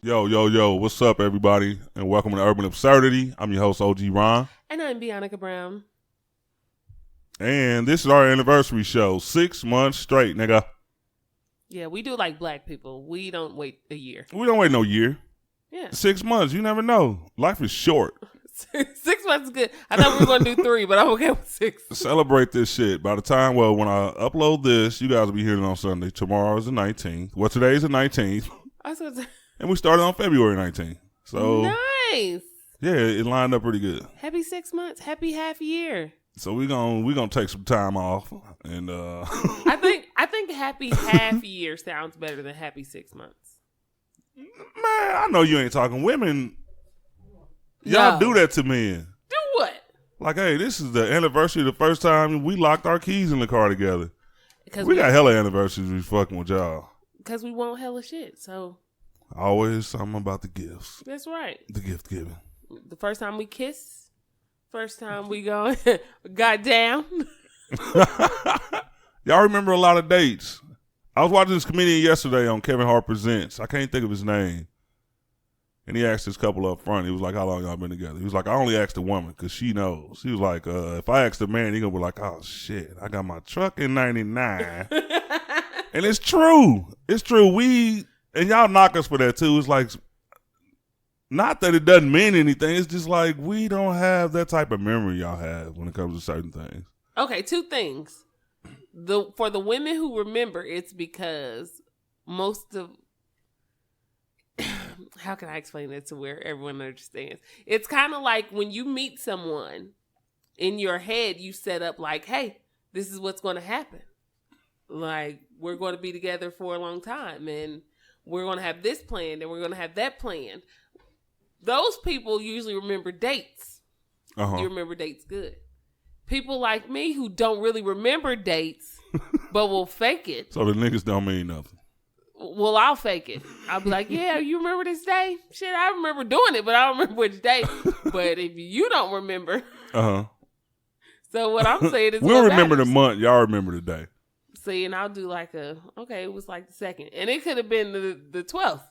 Yo, what's up, everybody? And welcome to Urban Absurdity. I'm your host, OG Ron. And I'm Bianca Brown. And this is our anniversary show. 6 months straight, nigga. Yeah, we do like black people. We don't wait a year. We don't wait no year. Yeah. 6 months, you never know. Life is short. 6 months is good. I thought we were going to do 3, but I'm okay with 6. Celebrate this shit. By the time, when I upload this, you guys will be hearing it on Sunday. Tomorrow is the 19th. Well, today is the 19th. I was gonna say, And we started on February 19th. So, nice. yeah, it lined up pretty good. Happy 6 months. Happy half year. So we gonna take some time off, and I think happy half year sounds better than happy 6 months. Man, I know you ain't talking women. Y'all do that to men. Do what? Like, hey, this is the anniversary of the first time we locked our keys in the car together. Because we got hella anniversaries we fucking with y'all. Because we want hella shit. So always something about the gifts. That's right. The gift giving. The first time we kissed. First time we got down. Y'all remember a lot of dates. I was watching this comedian yesterday on Kevin Hart Presents. I can't think of his name. And he asked this couple up front. He was like, how long y'all been together? He was like, I only asked a woman because she knows. He was like, if I asked a man, he going to be like, oh, shit, I got my truck in 99. And it's true. It's true. And y'all knock us for that, too. It's like, not that it doesn't mean anything. It's just like we don't have that type of memory y'all have when it comes to certain things. Okay, 2 things. For the women who remember, it's because most of... How can I explain it to where everyone understands? It's kind of like when you meet someone, in your head, you set up like, hey, this is what's going to happen. Like, we're going to be together for a long time, and we're going to have this planned, and we're going to have that planned. Those people usually remember dates. Uh-huh. You remember dates good. People like me who don't really remember dates, but will fake it. So the niggas don't mean nothing. Well, I'll fake it. I'll be like, yeah, you remember this day? Shit, I remember doing it, but I don't remember which day. But if you don't remember. Uh-huh. So what I'm saying is we'll remember the month. Y'all remember the day. See, and I'll do like okay, it was like the 2nd. And it could have been the 12th.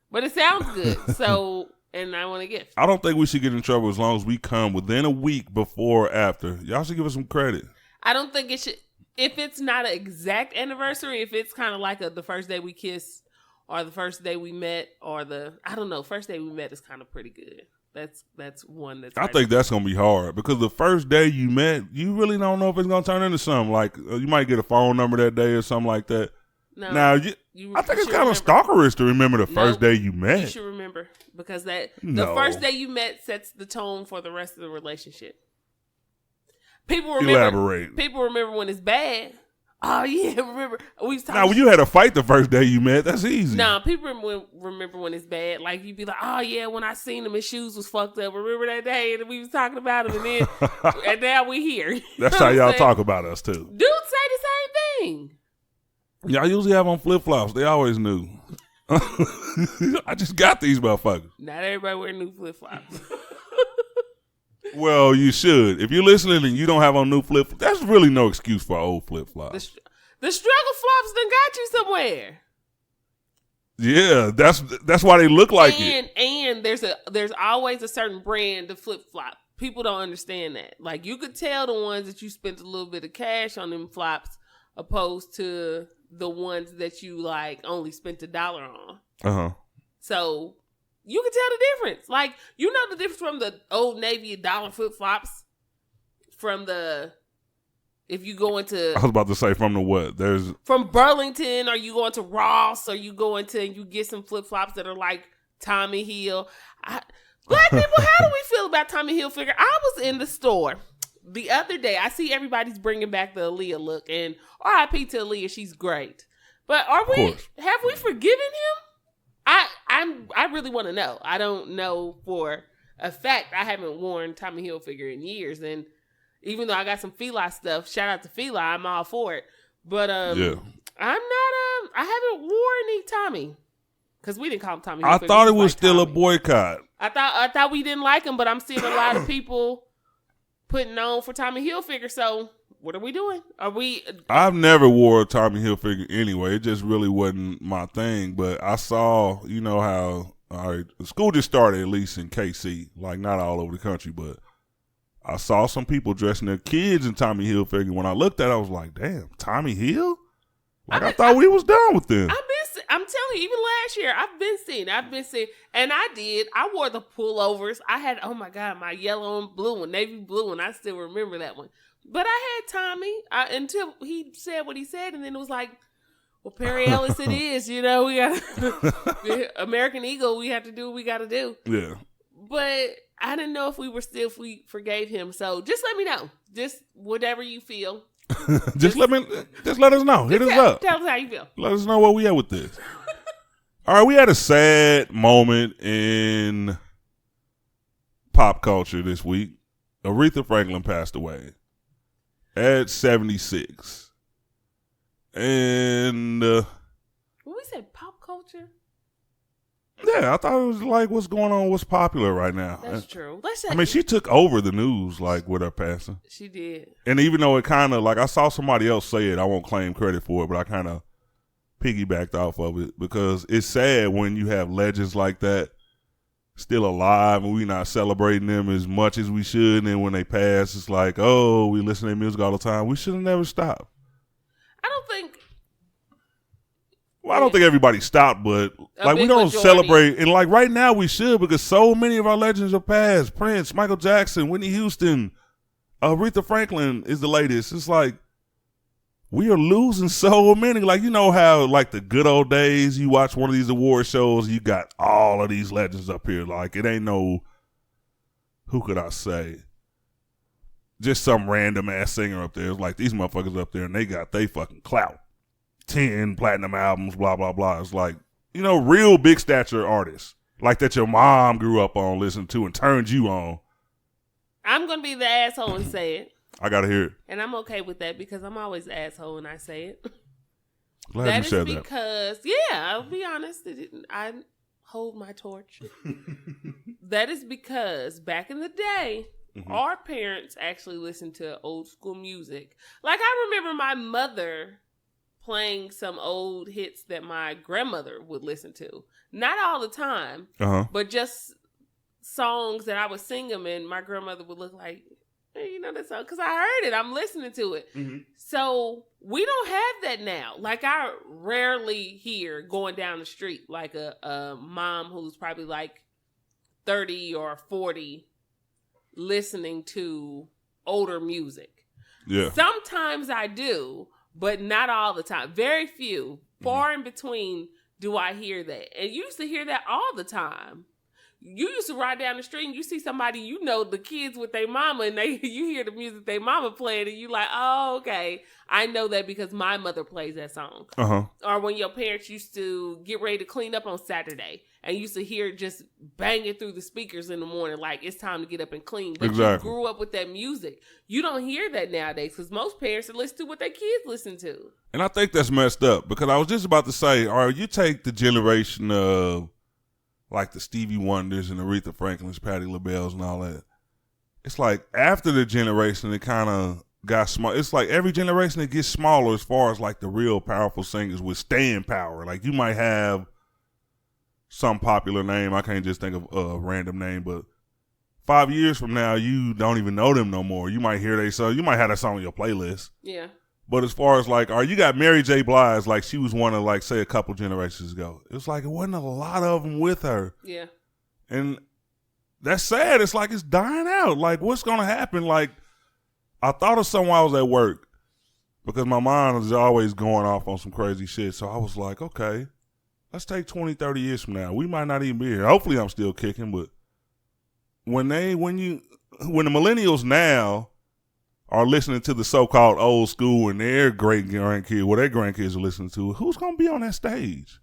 But it sounds good. So, and I want a gift. I don't think we should get in trouble as long as we come within a week before or after. Y'all should give us some credit. I don't think it should. If it's not an exact anniversary, if it's kind of like the first day we kissed or the first day we met or first day we met is kind of pretty good. That's one that's... I think that's going to be hard because the first day you met, you really don't know if it's going to turn into something. Like, you might get a phone number that day or something like that. No. Now, I think it's kind of stalkerish to remember the first day you met. You should remember because the first day you met sets the tone for the rest of the relationship. People remember. Elaborate. People remember when it's bad. Oh yeah, remember we was talking. Now, when you had a fight the first day you met, that's easy. Nah, people remember when it's bad. Like you'd be like, oh yeah, when I seen him, his shoes was fucked up. Remember that day and we was talking about him, and then and now we here. That's how y'all talk about us too. Dudes say the same thing. Y'all usually have on flip flops. They always knew. I just got these motherfuckers. Not everybody wear new flip flops. Well, you should. If you're listening and you don't have on new flip-flops, that's really no excuse for old flip-flops. The struggle flops done got you somewhere. Yeah, that's why they look like it. And there's always a certain brand of flip-flop. People don't understand that. Like, you could tell the ones that you spent a little bit of cash on them flops opposed to the ones that you, like, only spent $1 on. Uh-huh. So... you can tell the difference. Like, you know the difference from the Old Navy $1 flip-flops from if you go into... I was about to say from the what? From Burlington, or you go into Ross, or you go into and you get some flip-flops that are like Tommy Hill. Black people, how do we feel about Tommy Hilfiger? I was in the store the other day. I see everybody's bringing back the Aaliyah look, and RIP to Aaliyah, she's great. But have we forgiven him? I really want to know. I don't know for a fact. I haven't worn Tommy Hilfiger in years, and even though I got some Fila stuff, shout out to Fila, I'm all for it. But yeah. I'm not. I haven't worn any Tommy because we didn't call him Tommy Hilfiger. I thought it was still a boycott. I thought we didn't like him, but I'm seeing a lot of people putting on for Tommy Hilfiger. So what are we doing? I've never wore a Tommy Hilfiger anyway. It just really wasn't my thing. But I saw, you know how All right, the school just started, at least in KC, like not all over the country, but I saw some people dressing their kids in Tommy Hilfiger. When I looked at it, I was like, damn, Tommy Hill? Like, I thought we was done with them. I'm telling you, even last year, I've been seeing, and I wore the pullovers. I had, oh my God, my yellow and blue one, navy blue one. I still remember that one. But I had Tommy until he said what he said, and then it was like, well, Perry Ellis it is, we got American Eagle, we have to do what we got to do. Yeah. But I didn't know if we forgave him. So just let me know. Just whatever you feel. just let us know. Hit us up. Tell us how you feel. Let us know where we at with this. All right, we had a sad moment in pop culture this week. Aretha Franklin passed away at 76. And when we said pop culture, yeah, I thought it was like what's going on, what's popular right now. That's true. She took over the news like with her passing. She did. And even though it kind of like I saw somebody else say it, I won't claim credit for it, but I kind of piggybacked off of it because it's sad when you have legends like that still alive and we not celebrating them as much as we should. And then when they pass, it's like, oh, we listen to their music all the time. We should have never stopped. I don't think everybody stopped, but like we don't celebrate. And like right now we should because so many of our legends are past. Prince, Michael Jackson, Whitney Houston, Aretha Franklin is the latest. It's like we are losing so many. Like, you know how like the good old days, you watch one of these award shows, you got all of these legends up here. Like it ain't no, who could I say? Just some random ass singer up there. It's like these motherfuckers up there and they got they fucking clout. 10 platinum albums, blah, blah, blah. It's like, real big stature artists. Like that your mom grew up on, listened to, and turned you on. I'm going to be the asshole and say it. I got to hear it. And I'm okay with that because I'm always the asshole when I say it. Glad you said that. That is because, I'll be honest, I hold my torch. That is because back in the day, our parents actually listened to old school music. Like I remember my mother playing some old hits that my grandmother would listen to. Not all the time, but just songs that I would sing them and my grandmother would look like, hey, you know that song? Because I heard it. I'm listening to it. Mm-hmm. So we don't have that now. Like I rarely hear going down the street like a mom who's probably like 30 or 40 listening to older music. Yeah. Sometimes I do, but not all the time. Very few. Far in between do I hear that. And you used to hear that all the time. You used to ride down the street and you see somebody, the kids with their mama, and you hear the music their mama playing, and you like, oh, okay. I know that because my mother plays that song. Or when your parents used to get ready to clean up on Saturday and used to hear it just banging through the speakers in the morning, like it's time to get up and clean. But you grew up with that music. You don't hear that nowadays because most parents listen to what their kids listen to. And I think that's messed up because I was just about to say, all right, you take the generation of like the Stevie Wonders and Aretha Franklin's, Patti LaBelle's and all that. It's like after the generation, it kind of got small. It's like every generation it gets smaller as far as like the real powerful singers with staying power. Like you might have some popular name. I can't just think of a random name, but 5 years from now, you don't even know them no more. You might hear they song. You might have that song on your playlist. Yeah. But as far as like, you got Mary J. Blige, like she was one of like, say a couple generations ago. It was like, it wasn't a lot of them with her. Yeah. And that's sad. It's like, it's dying out. Like, what's going to happen? Like, I thought of something while I was at work because my mind is always going off on some crazy shit. So I was like, okay, let's take 20, 30 years from now. We might not even be here. Hopefully I'm still kicking, but when the millennials now are listening to the so-called old school and their great grandkids, what their grandkids are listening to, who's going to be on that stage?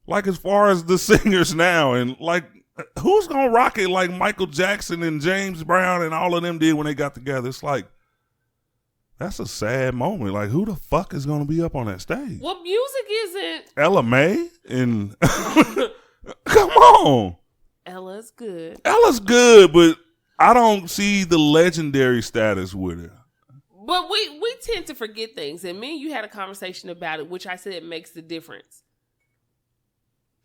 Like, as far as the singers now, and like, who's going to rock it like Michael Jackson and James Brown and all of them did when they got together? It's like, that's a sad moment. Like, who the fuck is going to be up on that stage? Well, music isn't. Ella May and come on. Ella's good. Ella's good, but I don't see the legendary status with her. But we tend to forget things. And me and you had a conversation about it, which I said makes the difference.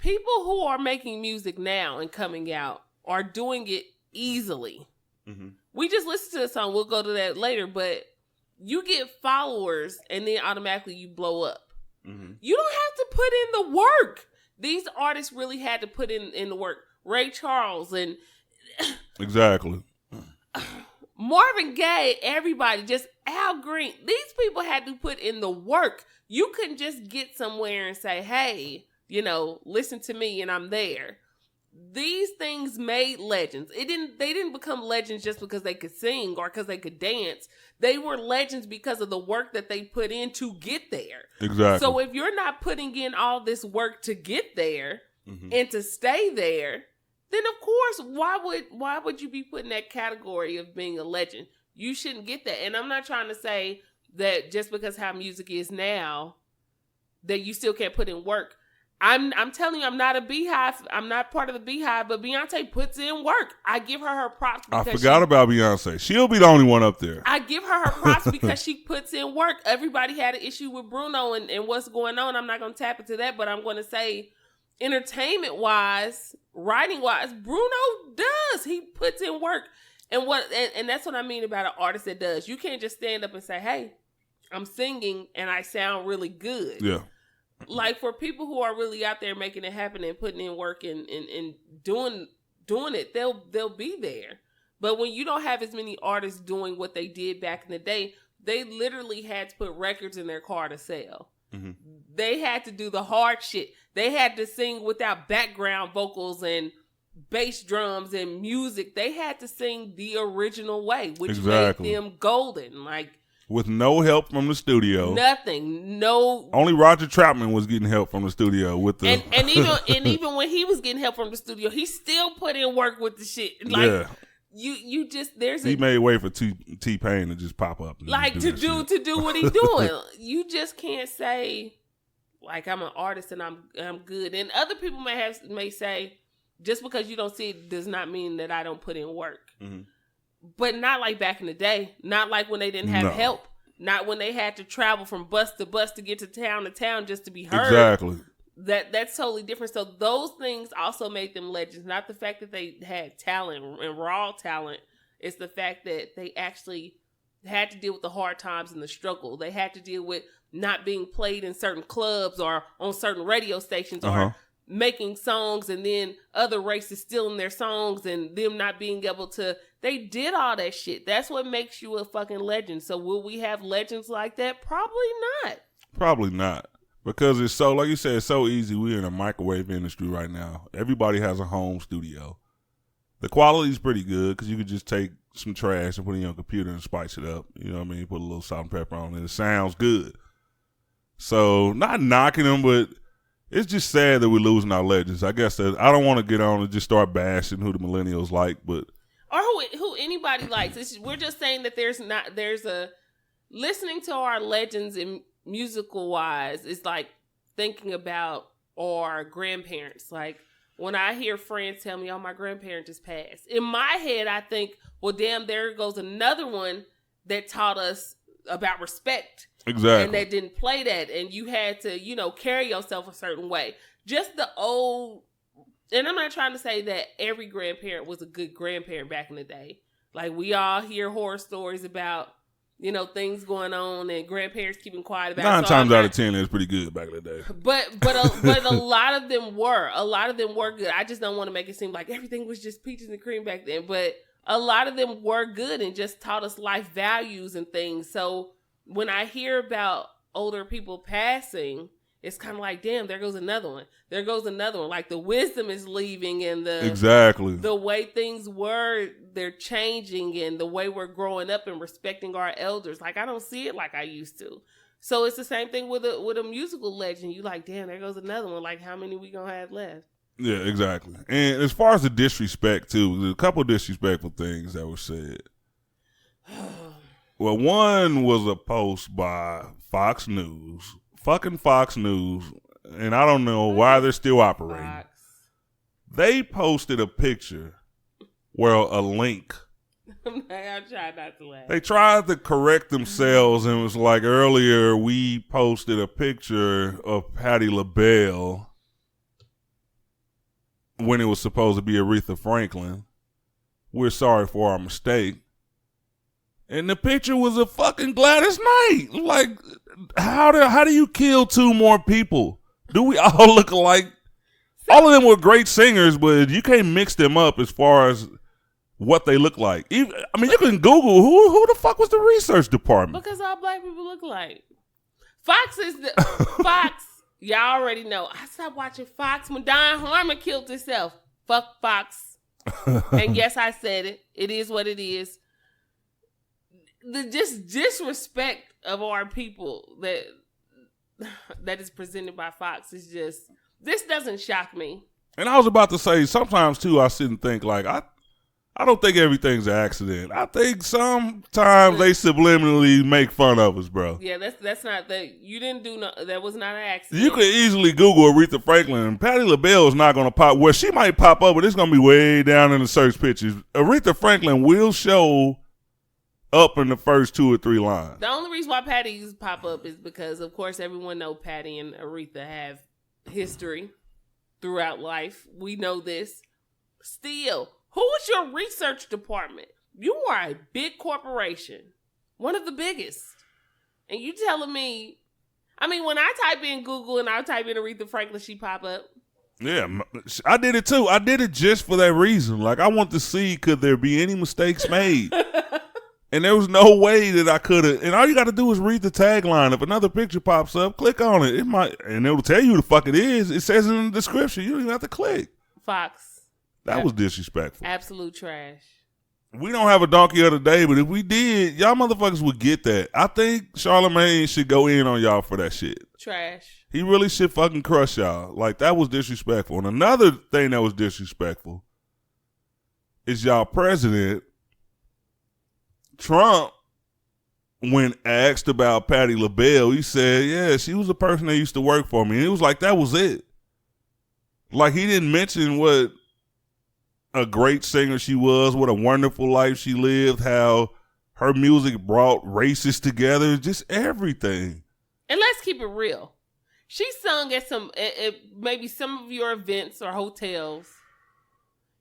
people who are making music now and coming out are doing it easily. Mm-hmm. We just listen to the song. We'll go to that later, but you get followers and then automatically you blow up. Mm-hmm. You don't have to put in the work. These artists really had to put in the work. Ray Charles and exactly Marvin Gaye, everybody, just Al Green. These people had to put in the work. You couldn't just get somewhere and say, hey, listen to me and I'm there. These things made legends. They didn't become legends just because they could sing or because they could dance. They were legends because of the work that they put in to get there. Exactly. So if you're not putting in all this work to get there and to stay there, then of course, why would you be put in that category of being a legend? You shouldn't get that. And I'm not trying to say that just because how music is now, that you still can't put in work. I'm telling you, I'm not a Beehive. I'm not part of the Beehive, but Beyonce puts in work. I give her props. I forgot about Beyonce. She'll be the only one up there. I give her props because she puts in work. Everybody had an issue with Bruno and what's going on. I'm not going to tap into that, but I'm going to say entertainment-wise, writing-wise, Bruno does. He puts in work. And that's what I mean about an artist that does. You can't just stand up and say, hey, I'm singing and I sound really good. Yeah. Like for people who are really out there making it happen and putting in work and doing it, they'll be there. But when you don't have as many artists doing what they did back in the day, they literally had to put records in their car to sell. Mm-hmm. They had to do the hard shit. They had to sing without background vocals and bass drums and music. They had to sing the original way, which made them golden. Like, with no help from the studio. Nothing. No. Only Roger Troutman was getting help from the studio with the and even when he was getting help from the studio, he still put in work with the shit. Like you just he made way for T-Pain to just pop up. Like to do what he's doing. You just can't say like I'm an artist and I'm good. And other people may say just because you don't see it does not mean that I don't put in work. Mm-hmm. But not like back in the day. Not like when they didn't have help. Not when they had to travel from bus to bus to get to town just to be heard. Exactly. That's totally different. So those things also made them legends. Not the fact that they had talent and raw talent. It's the fact that they actually had to deal with the hard times and the struggle. They had to deal with not being played in certain clubs or on certain radio stations or making songs and then other races stealing their songs and them not being able to. They did all that shit. That's what makes you a fucking legend. So will we have legends like that? Probably not. Probably not. Because it's so, like you said, it's so easy. We're in a microwave industry right now. Everybody has a home studio. The quality's pretty good because you could just take some trash and put it in your computer and spice it up. You know what I mean? Put a little salt and pepper on it. It sounds good. So not knocking them, but it's just sad that we're losing our legends. I guess that I don't want to get on and just start bashing who the millennials like, but or who anybody likes. We're just saying that there's a listening to our legends in musical wise is like thinking about our grandparents. Like when I hear friends tell me, "Oh, my grandparent just passed," in my head I think, "Well, damn, there goes another one that taught us about respect." Exactly. And they didn't play that, and you had to, carry yourself a certain way. Just the old, and I'm not trying to say that every grandparent was a good grandparent back in the day. Like we all hear horror stories about, things going on and grandparents keeping quiet about it. 9 times out of 10, it was pretty good back in the day. But a lot of them were. A lot of them were good. I just don't want to make it seem like everything was just peaches and cream back then. But a lot of them were good and just taught us life values and things. So when I hear about older people passing, it's kind of like, damn, there goes another one. There goes another one. Like the wisdom is leaving and the way things were, they're changing and the way we're growing up and respecting our elders. Like I don't see it like I used to. So it's the same thing with a musical legend. You like, damn, there goes another one. Like how many we gonna have left? Yeah, exactly. And as far as the disrespect too, there's a couple of disrespectful things that were said. Well, one was a post by Fox News, fucking Fox News, and I don't know why they're still operating. Fox. They posted a picture where a link. I'm trying not to laugh. They tried to correct themselves and was like, earlier we posted a picture of Patti LaBelle when it was supposed to be Aretha Franklin. We're sorry for our mistake. And the picture was a fucking Gladys Knight. Like, how do you kill two more people? Do we all look alike? All of them were great singers, but you can't mix them up as far as what they look like. You can Google who the fuck was the research department? Because all black people look alike. Fox is the Fox. Y'all already know. I stopped watching Fox when Don Harmon killed himself. Fuck Fox. And yes, I said it. It is what it is. The just disrespect of our people that is presented by Fox is just, this doesn't shock me. And I was about to say, sometimes too, I sit and think like, I don't think everything's an accident. I think sometimes they subliminally make fun of us, bro. Yeah, that's not that. You didn't do no. That was not an accident. You could easily Google Aretha Franklin, and Patti LaBelle is not going to pop. Well, she might pop up, but it's going to be way down in the search pictures. Aretha Franklin will show up in the first 2 or 3 lines. The only reason why Patty's pop up is because, of course, everyone know Patty and Aretha have history throughout life. We know this. Still, who is your research department? You are a big corporation, one of the biggest, and you telling me? I mean, when I type in Google and I type in Aretha Franklin, she pop up. Yeah, I did it too. I did it just for that reason. Like, I want to see, could there be any mistakes made? And there was no way that I could have. And all you got to do is read the tagline. If another picture pops up, click on it. It might, and it'll tell you who the fuck it is. It says it in the description. You don't even have to click. Fox. That was disrespectful. Absolute trash. We don't have a donkey of the day, but if we did, y'all motherfuckers would get that. I think Charlamagne should go in on y'all for that shit. Trash. He really should fucking crush y'all. Like, that was disrespectful. And another thing that was disrespectful is y'all president, Trump, when asked about Patti LaBelle, he said, yeah, she was a person that used to work for me. And it was like, that was it. Like, he didn't mention what a great singer she was, what a wonderful life she lived, how her music brought races together, just everything. And let's keep it real. She sung at maybe some of your events or hotels.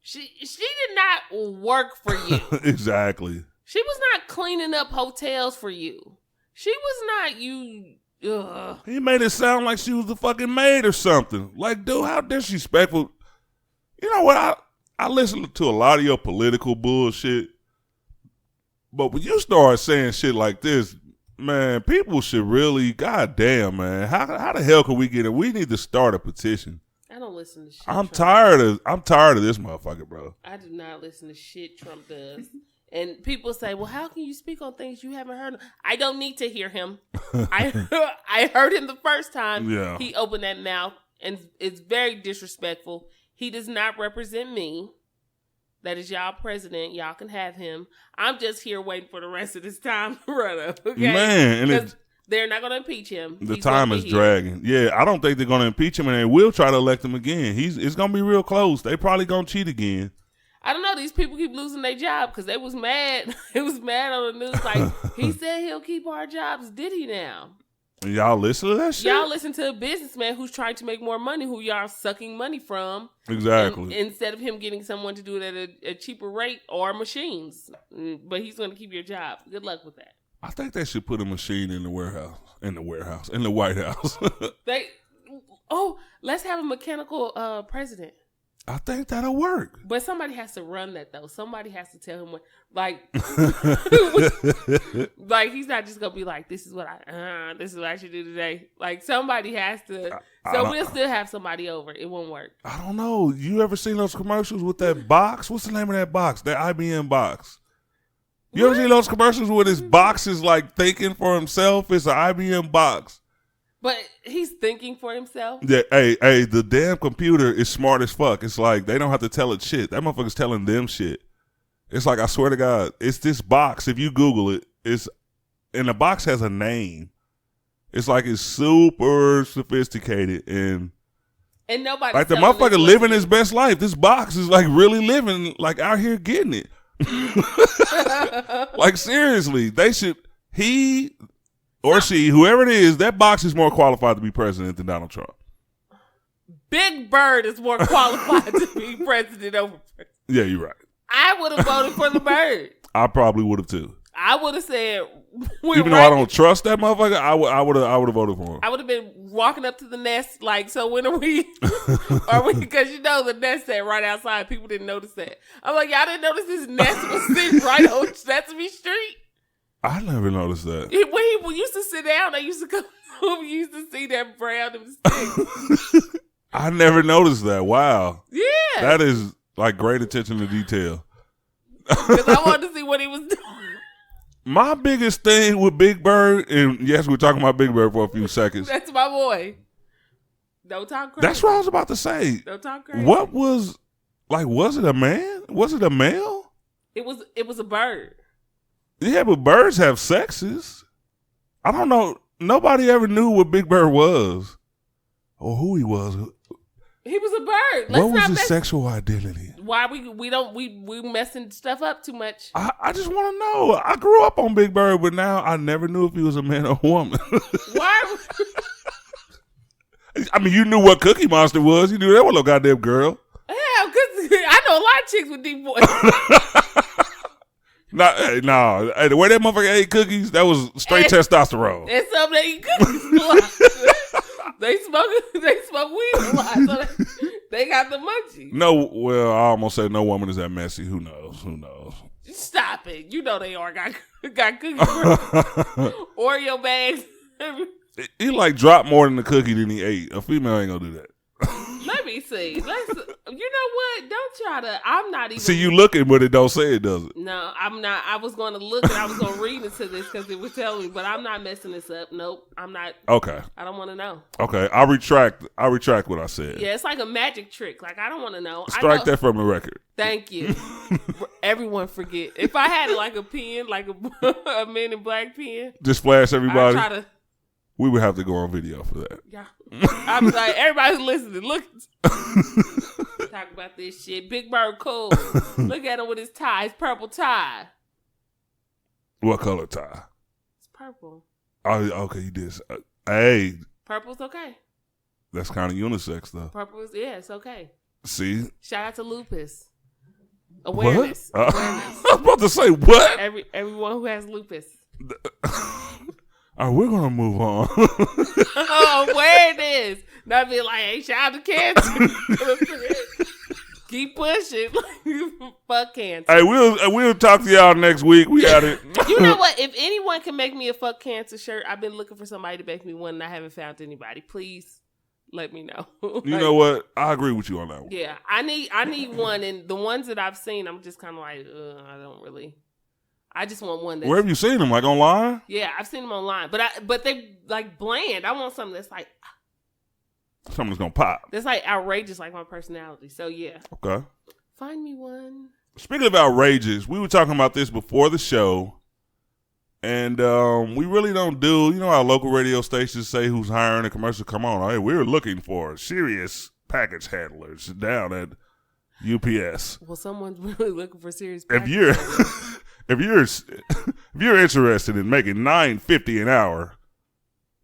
She did not work for you. Exactly. She was not cleaning up hotels for you. She was not you. Ugh. He made it sound like she was the fucking maid or something. Like, dude, how disrespectful. You know what? I listen to a lot of your political bullshit, but when you start saying shit like this, man, people should really, goddamn, man, how the hell can we get it? We need to start a petition. I don't listen to shit. I'm tired of this motherfucker, bro. I do not listen to shit Trump does. And people say, well, how can you speak on things you haven't heard? I don't need to hear him. I heard him the first time he opened that mouth, and it's very disrespectful. He does not represent me. That is y'all president. Y'all can have him. I'm just here waiting for the rest of this time to run up. Okay? Man, and they're not going to impeach him. The time is dragging. Yeah, I don't think they're going to impeach him, and they will try to elect him again. It's going to be real close. They probably going to cheat again. I don't know. These people keep losing their job because they was mad. It was mad on the news. Like, he said he'll keep our jobs. Did he now? Y'all listen to that shit? Y'all listen to a businessman who's trying to make more money, who y'all sucking money from. Exactly. Instead of him getting someone to do it at a cheaper rate or machines. But he's going to keep your job. Good luck with that. I think they should put a machine in the warehouse. In the White House. Let's have a mechanical president. I think that'll work. But somebody has to run that, though. Somebody has to tell him what, like, like, he's not just going to be like, this is what I should do today. Like, somebody has to. So we'll still have somebody over. It won't work. I don't know. You ever seen those commercials with that box? What's the name of that box? That IBM box. You ever seen those commercials where this box is like thinking for himself? It's an IBM box. But he's thinking for himself? Yeah, hey, the damn computer is smart as fuck. It's like they don't have to tell it shit. That motherfucker's telling them shit. It's like, I swear to God, it's this box. If you Google it, and the box has a name. It's like it's super sophisticated and nobody like the motherfucker living his best life. This box is like really living, like out here getting it. Like, seriously, he or she, whoever it is, that box is more qualified to be president than Donald Trump. Big Bird is more qualified to be president over president. Yeah, you're right. I would have voted for the Bird. I probably would have too. I would have said, even though I don't trust that motherfucker, I would have voted for him. I would have been walking up to the nest like, so when are we? Because you know the nest sat right outside. People didn't notice that. I'm like, y'all didn't notice this nest was sitting right on Sesame Street. I never noticed that. When he used to sit down, they used to come home. You used to see that brown and stick. I never noticed that. Wow. Yeah. That is like great attention to detail. Because I wanted to see what he was doing. My biggest thing with Big Bird, and yes, we're talking about Big Bird for a few seconds. That's my boy. Don't talk crazy. That's what I was about to say. Don't talk crazy. What was, like, was it a man? Was it a male? It was a bird. Yeah, but birds have sexes. I don't know. Nobody ever knew what Big Bird was or who he was. He was a bird. What was his sexual identity? Why we messing stuff up too much? I just want to know. I grew up on Big Bird, but now I never knew if he was a man or a woman. Why? I mean, you knew what Cookie Monster was. You knew that was no goddamn girl. Yeah, because I know a lot of chicks with deep voices. No. Hey, the way that motherfucker ate cookies, that was straight testosterone. And some they eat cookies a lot. They smoke weed a lot, so they got the munchies. No, well, I almost said no woman is that messy. Who knows? Stop it. You know they are got cookies. Oreo bags. He like dropped more than the cookie than he ate. A female ain't gonna do that. Let me see. You know what? Don't try to. I'm not even. See, you looking, but it don't say it, does it? No, I'm not. I was going to look and I was going to read into this because it would tell me, but I'm not messing this up. Nope, I'm not. Okay. I don't want to know. Okay, I retract what I said. Yeah, it's like a magic trick. Like, I don't want to know. Strike that from the record. Thank you. Everyone forget. If I had like a pen, like a Men in Black pen. Just flash everybody. I'd try to. We would have to go on video for that. Yeah. I'm like, everybody's listening. Look. Talk about this shit. Big Bird cool. Look at him with his tie. His purple tie. What color tie? It's purple. Oh, okay, you did. Hey. Purple's okay. That's kind of unisex, though. Purple is, yeah, it's okay. See? Shout out to lupus. Awareness. What? Awareness. I was about to say, what? Everyone who has lupus. All right, we're going to move on. Awareness. Not be like, hey, shout out to cancer. Keep pushing. Fuck cancer. Hey, we'll talk to y'all next week. We got it. You know what? If anyone can make me a fuck cancer shirt, I've been looking for somebody to make me one and I haven't found anybody. Please let me know. You know what? I agree with you on that one. Yeah, I need one, and the ones that I've seen, I'm just kind of like, I don't really. I just want one. Where have you seen them? Like online? Yeah, I've seen them online, but they like bland. I want something that's like something that's gonna pop. That's like outrageous, like my personality. So yeah. Okay. Find me one. Speaking of outrageous, we were talking about this before the show, and we really don't do. You know how local radio stations say who's hiring a commercial? Come on, hey, we're looking for serious package handlers down at UPS. Well, someone's really looking for serious. If you're interested in making $9.50 an hour,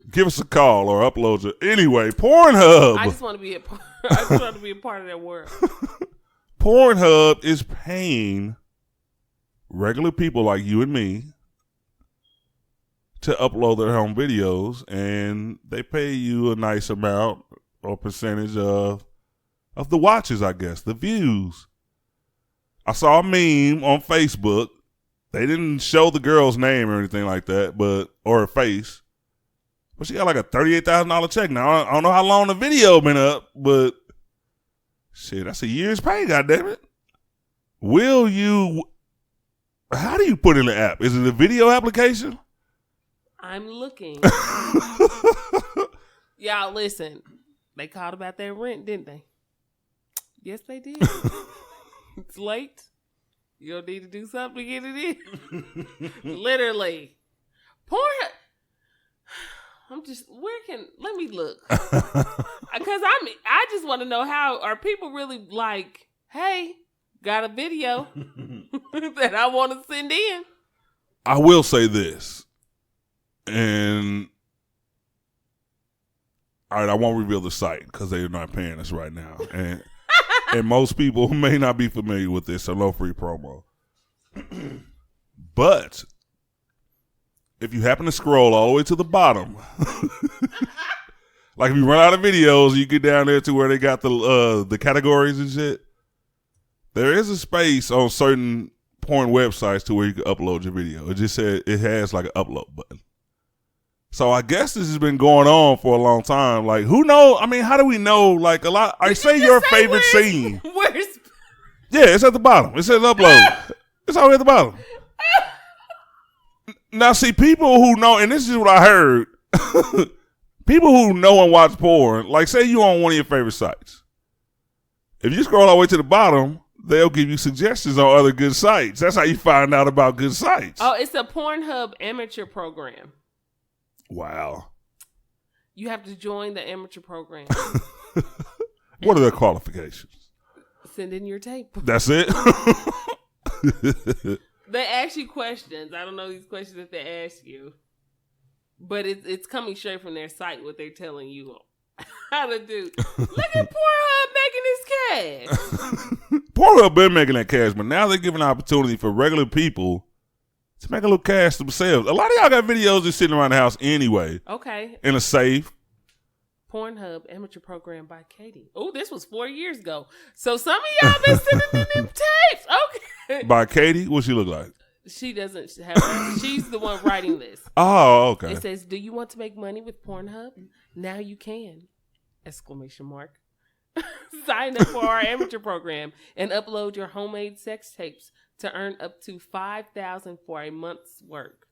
give us a call or upload your anyway. Pornhub. I just want to be a part of that world. Pornhub is paying regular people like you and me to upload their home videos, and they pay you a nice amount or percentage of the watches, I guess, the views. I saw a meme on Facebook. They didn't show the girl's name or anything like that, or her face. But she got like a $38,000 check. Now, I don't know how long the video been up, but shit, that's a year's pay, goddammit. How do you put in the app? Is it a video application? I'm looking. Y'all, listen. They called about their rent, didn't they? Yes, they did. It's late. You don't need to do something to get it in. Literally. Pornhub. Let me look. Because I just want to know are people really like, hey, got a video that I want to send in? I will say this, and All right, I won't reveal the site because they're not paying us right now, and most people may not be familiar with this, so no free promo. But if you happen to scroll all the way to the bottom, like if you run out of videos, you get down there to where they got the categories and shit. There is a space on certain porn websites to where you can upload your video. It just said it has like an upload button. So I guess this has been going on for a long time. Like, who knows? I mean, how do we know? Like, a lot. I say your favorite scene. Where's? Yeah, it's at the bottom. It says upload. It's all the way at the bottom. Now, see, people who know, and this is what I heard. People who know and watch porn, like, say you on one of your favorite sites. If you scroll all the way to the bottom, they'll give you suggestions on other good sites. That's how you find out about good sites. Oh, it's a Pornhub amateur program. Wow. You have to join the amateur program. What are the qualifications? Send in your tape. That's it? They ask you questions. I don't know these questions that they ask you. But it's coming straight from their site, what they're telling you how to do. Look at Pornhub making this cash. Pornhub been making that cash, but now they're giving an opportunity for regular people to make a little cash themselves. A lot of y'all got videos just sitting around the house anyway. Okay. In a safe. Pornhub amateur program by Katie. Oh, this was 4 years ago. So some of y'all been sending in them tapes. Okay. By Katie? What she look like? She doesn't have. She's the one writing this. Oh, okay. It says, "Do you want to make money with Pornhub? Now you can!" ! Sign up for our amateur program and upload your homemade sex tapes to earn up to $5,000 for a month's work.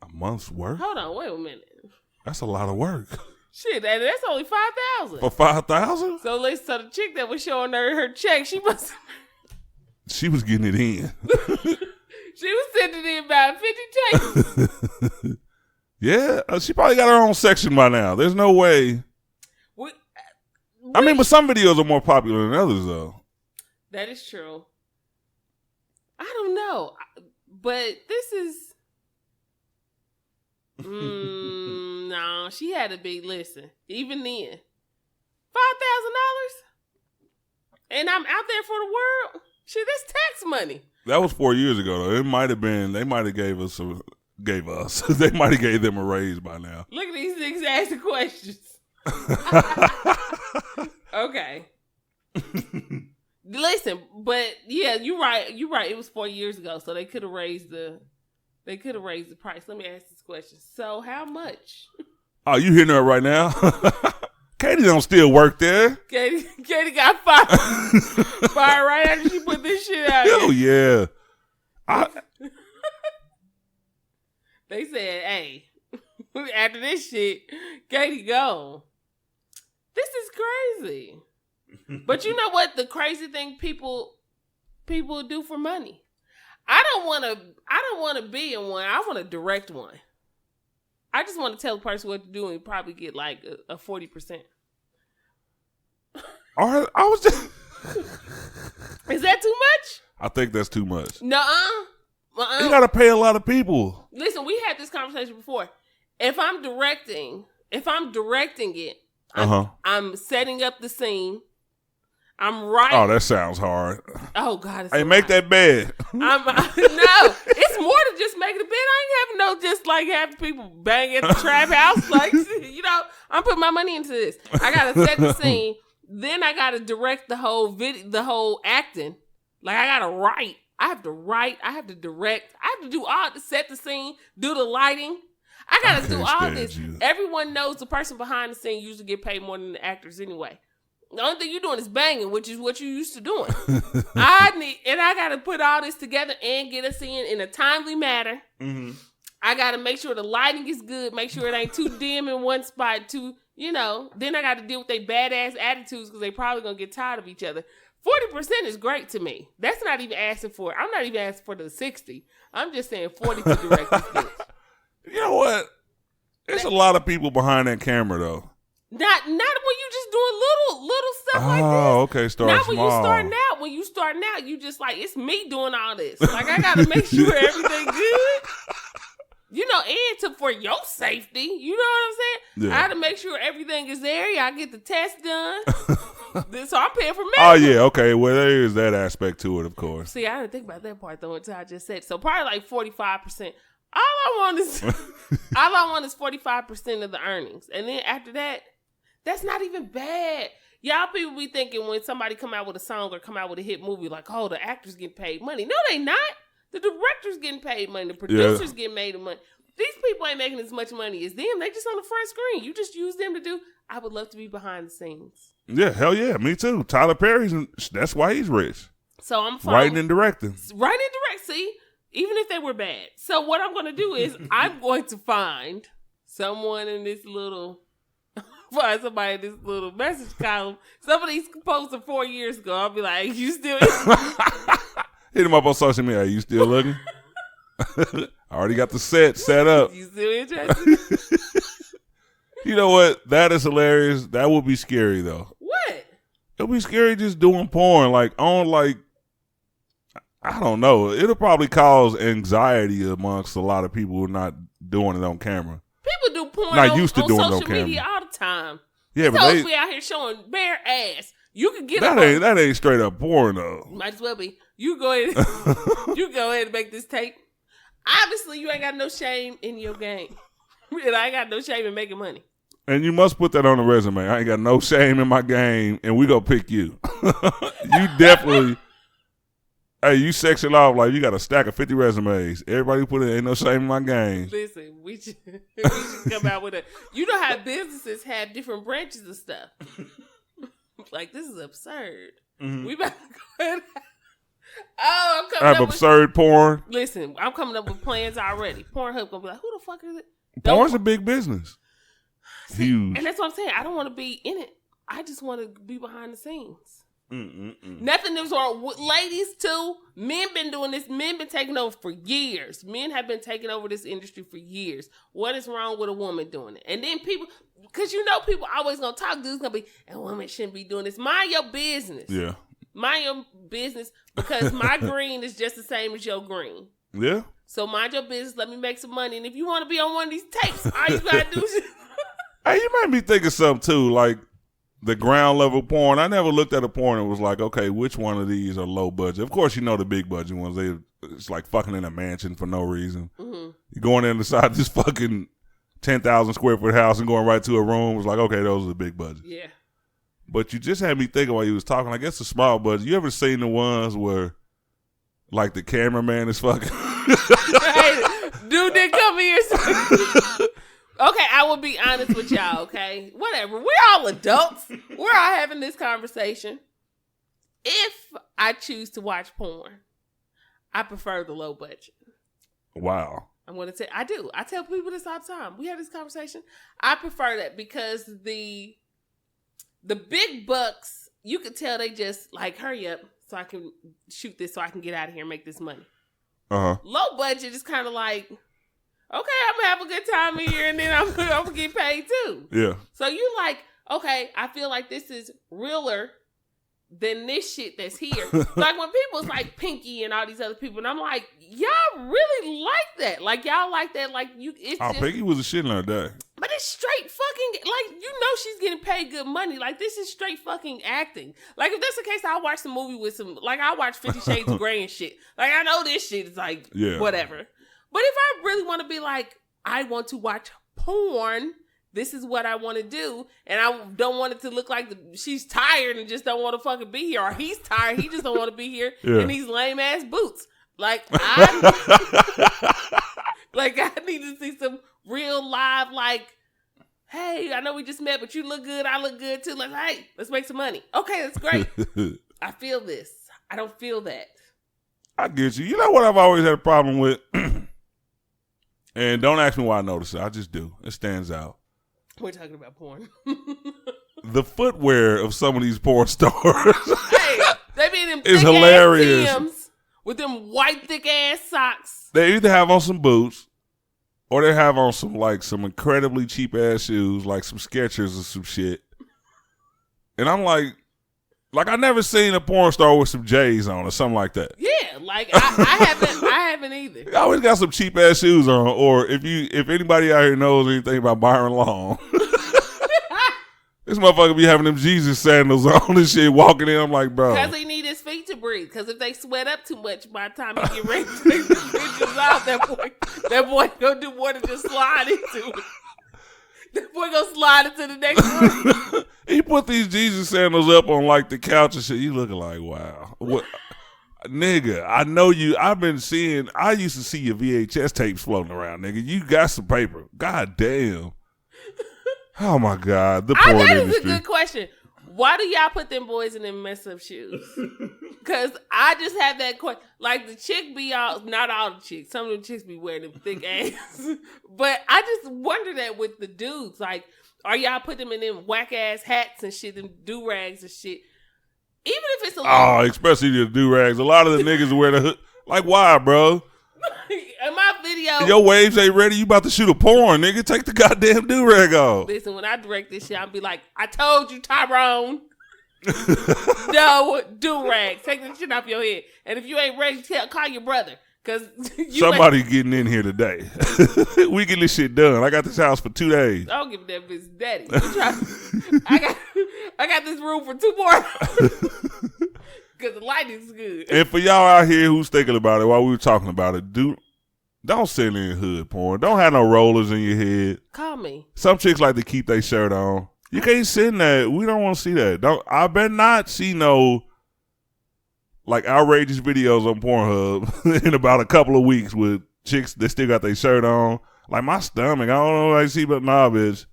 A month's work? Hold on, wait a minute. That's a lot of work. Shit, that's only $5,000 for $5,000. So the chick that was showing her check, she was getting it in. She was sending in about 50 tapes. Yeah, she probably got her own section by now. There's no way. I mean, but some videos are more popular than others, though. That is true. I don't know, but this is. No, she had to be. Listen, even then, $5,000, and I'm out there for the world. Shit, that's tax money. That was 4 years ago, though. It might have been. They might have gave us. They might have gave them a raise by now. Look at these niggas asking questions. Okay. Listen, but yeah, you're right. It was 4 years ago, so they could have raised the price. Let me ask this question. So how much? Oh, you hearing her right now? Katie don't still work there. Katie got fired. Fired right after she put this shit out. Hell yeah. They said, hey, after this shit, Katie gone. This is crazy. But you know what? The crazy thing people do for money. I don't want to be in one. I want to direct one. I just want to tell the person what to do and probably get like a 40%. All right, I was just. Is that too much? I think that's too much. Nuh-uh. You got to pay a lot of people. Listen, we had this conversation before. If I'm directing it, I'm setting up the scene. I'm writing. Oh, that sounds hard. Oh God! Hey, make that bed. No, it's more than just making the bed. I ain't having no just like having people bang at the trap house. Like, I'm putting my money into this. I gotta set the scene. Then I gotta direct the whole video, the whole acting. Like I gotta write. I have to write. I have to direct. I have to do all to set the scene, do the lighting. I gotta do all this. Everyone knows the person behind the scene usually get paid more than the actors anyway. The only thing you're doing is banging, which is what you used to doing. I gotta put all this together and get us in a timely manner. Mm-hmm. I gotta make sure the lighting is good, make sure it ain't too dim in one spot, then I gotta deal with their badass attitudes because they probably gonna get tired of each other. 40% is great to me. That's not even asking for it. I'm not even asking for the 60. I'm just saying 40 to direct this bitch. You know what? There's a lot of people behind that camera, though. Not when you just doing little stuff like this. Oh, okay. Not when small. When you starting out, you just like, it's me doing all this. Like, I got to make sure everything good. and for your safety. You know what I'm saying? Yeah. I had to make sure everything is there. Y'all get the test done. So I'm paying for medical. Oh, yeah, okay. Well, there is that aspect to it, of course. See, I didn't think about that part, though, until I just said. So probably like 45%. All I want is 45% of the earnings. And then after that, that's not even bad. Y'all people be thinking when somebody come out with a song or come out with a hit movie, like, oh, the actors getting paid money. No, they not. The director's getting paid money. The producers getting made money. These people ain't making as much money as them. They just on the front screen. You just use them to do. I would love to be behind the scenes. Yeah, hell yeah, me too. Tyler Perry's, that's why he's rich. So I'm writing and directing. Writing and direct, see? Even if they were bad. So what I'm going to do is I'm going to find someone in this little... Find somebody in this little message column. Some of these posted 4 years ago. I'll be like, you still... Hit him up on social media. Are you still looking? I already got the set up. You still interested? You know what? That is hilarious. That would be scary, though. What? It would be scary just doing porn. Like, I don't know. It'll probably cause anxiety amongst a lot of people who are not doing it on camera. People do porn not on, used to on doing social it on camera. media all the time. Yeah, but they be out here showing bare ass. You can get that ain't straight up porn though. Might as well be. You go ahead. You go ahead and make this tape. Obviously, you ain't got no shame in your game, and I ain't got no shame in making money. And you must put that on the resume. I ain't got no shame in my game, and we gonna pick you. You definitely. Hey, you section off like you got a stack of 50 resumes. Everybody put it, ain't no shame in my game. Listen, we should come out with a... You know how businesses have different branches of stuff. Like, this is absurd. Mm-hmm. We about to go ahead. Oh, I'm coming up absurd porn. Listen, I'm coming up with plans already. Pornhub gonna be like, who the fuck is it? Porn's a big business. See, huge. And that's what I'm saying. I don't want to be in it. I just want to be behind the scenes. Nothing is wrong. Ladies too. Men been doing this. Men been taking over for years. Men have been taking over this industry for years. What is wrong with a woman doing it? And then people, because people always gonna talk. Dudes gonna be, and women shouldn't be doing this. Mind your business. Yeah. Mind your business, because my green is just the same as your green. Yeah. So mind your business. Let me make some money. And if you want to be on one of these tapes, all you gotta do is. Hey, you might be thinking something too, like the ground level porn. I never looked at a porn and was like, okay, which one of these are low budget? Of course, you know the big budget ones. It's like fucking in a mansion for no reason. Mm-hmm. You're going inside this fucking 10,000 square foot house and going right to a room. It's like, okay, those are the big budgets. Yeah. But you just had me thinking while you was talking. I guess the small budget. You ever seen the ones where, like, the cameraman is fucking? Hey, dude didn't come here. Okay, I will be honest with y'all, okay? Whatever. We're all adults. We're all having this conversation. If I choose to watch porn, I prefer the low budget. Wow. I'm going to tell, I do. I tell people this all the time. We have this conversation. I prefer that because the big bucks, you could tell they just like, hurry up so I can shoot this so I can get out of here and make this money. Uh-huh. Low budget is kind of like, okay, I'm going to have a good time here, and then I'm going to get paid too. Yeah. So you like, okay, I feel like this is realer than this shit that's here. Like when people's like Pinky and all these other people, and I'm like, y'all really like that. Like y'all like that. Like you, it's just, Pinky was a shit in her day. But it's straight fucking, like, you know she's getting paid good money. Like, this is straight fucking acting. Like, if that's the case, I'll watch the movie with some, like, I'll watch 50 Shades of Grey and shit. Like, I know this shit is like, whatever. But if I really want to be like, I want to watch porn, this is what I want to do, and I don't want it to look like she's tired and just don't want to fucking be here, or he's tired, he just don't want to be here in these lame ass boots. Like like I need to see some real live, like, hey, I know we just met, but you look good, I look good too. Like, hey, let's make some money. Okay, that's great. I feel this. I don't feel that. I get you. You know what I've always had a problem with? And don't ask me why I notice it. I just do. It stands out. We're talking about porn. The footwear of some of these porn stars. Hey, they be in them is thick hilarious. ass Timbs with them white thick ass socks. They either have on some boots or they have on some incredibly cheap ass shoes, like some Skechers or some shit. And I'm like, Like I never seen a porn star with some J's on or something like that. Yeah, like I haven't either. They always got some cheap ass shoes on. Or if anybody out here knows anything about Byron Long, this motherfucker be having them Jesus sandals on and shit, walking in. I'm like, bro, because he need his feet to breathe. Because if they sweat up too much by the time he get ready to take the pictures out, that boy gonna do more than just slide into it. That boy gonna slide into the next room. He put these Jesus sandals up on like the couch and shit. You looking like, wow. What, nigga, I know you. I used to see your VHS tapes floating around, nigga. You got some paper. God damn. Oh my God. The porn industry. That is a good question. Why do y'all put them boys in them mess up shoes? Because I just had that question. Like the chick be all, not all the chicks. Some of them chicks be wearing them thick ass. But I just wonder that with the dudes. Like, are y'all put them in them whack ass hats and shit, them do rags and shit? Even if it's a little. Oh, especially the do rags. A lot of the niggas wear the hood. Like, why, bro? In my video, your waves ain't ready. You about to shoot a porn, nigga. Take the goddamn do rag off. Listen, when I direct this shit, I'll be like, I told you, Tyrone. No do rag. Take the shit off your head. And if you ain't ready, call your brother. Cause somebody getting in here today. We get this shit done. I got this house for 2 days. I don't give a damn if it's daddy. I got this room for 2 more. Cause the lighting's good. And for y'all out here who's thinking about it while we were talking about it, don't send in hood porn. Don't have no rollers in your head. Call me. Some chicks like to keep their shirt on. You can't send that. We don't want to see that. I better not see no like outrageous videos on Pornhub in about a couple of weeks with chicks that still got their shirt on. Like my stomach, I don't know what I see, but nah, bitch,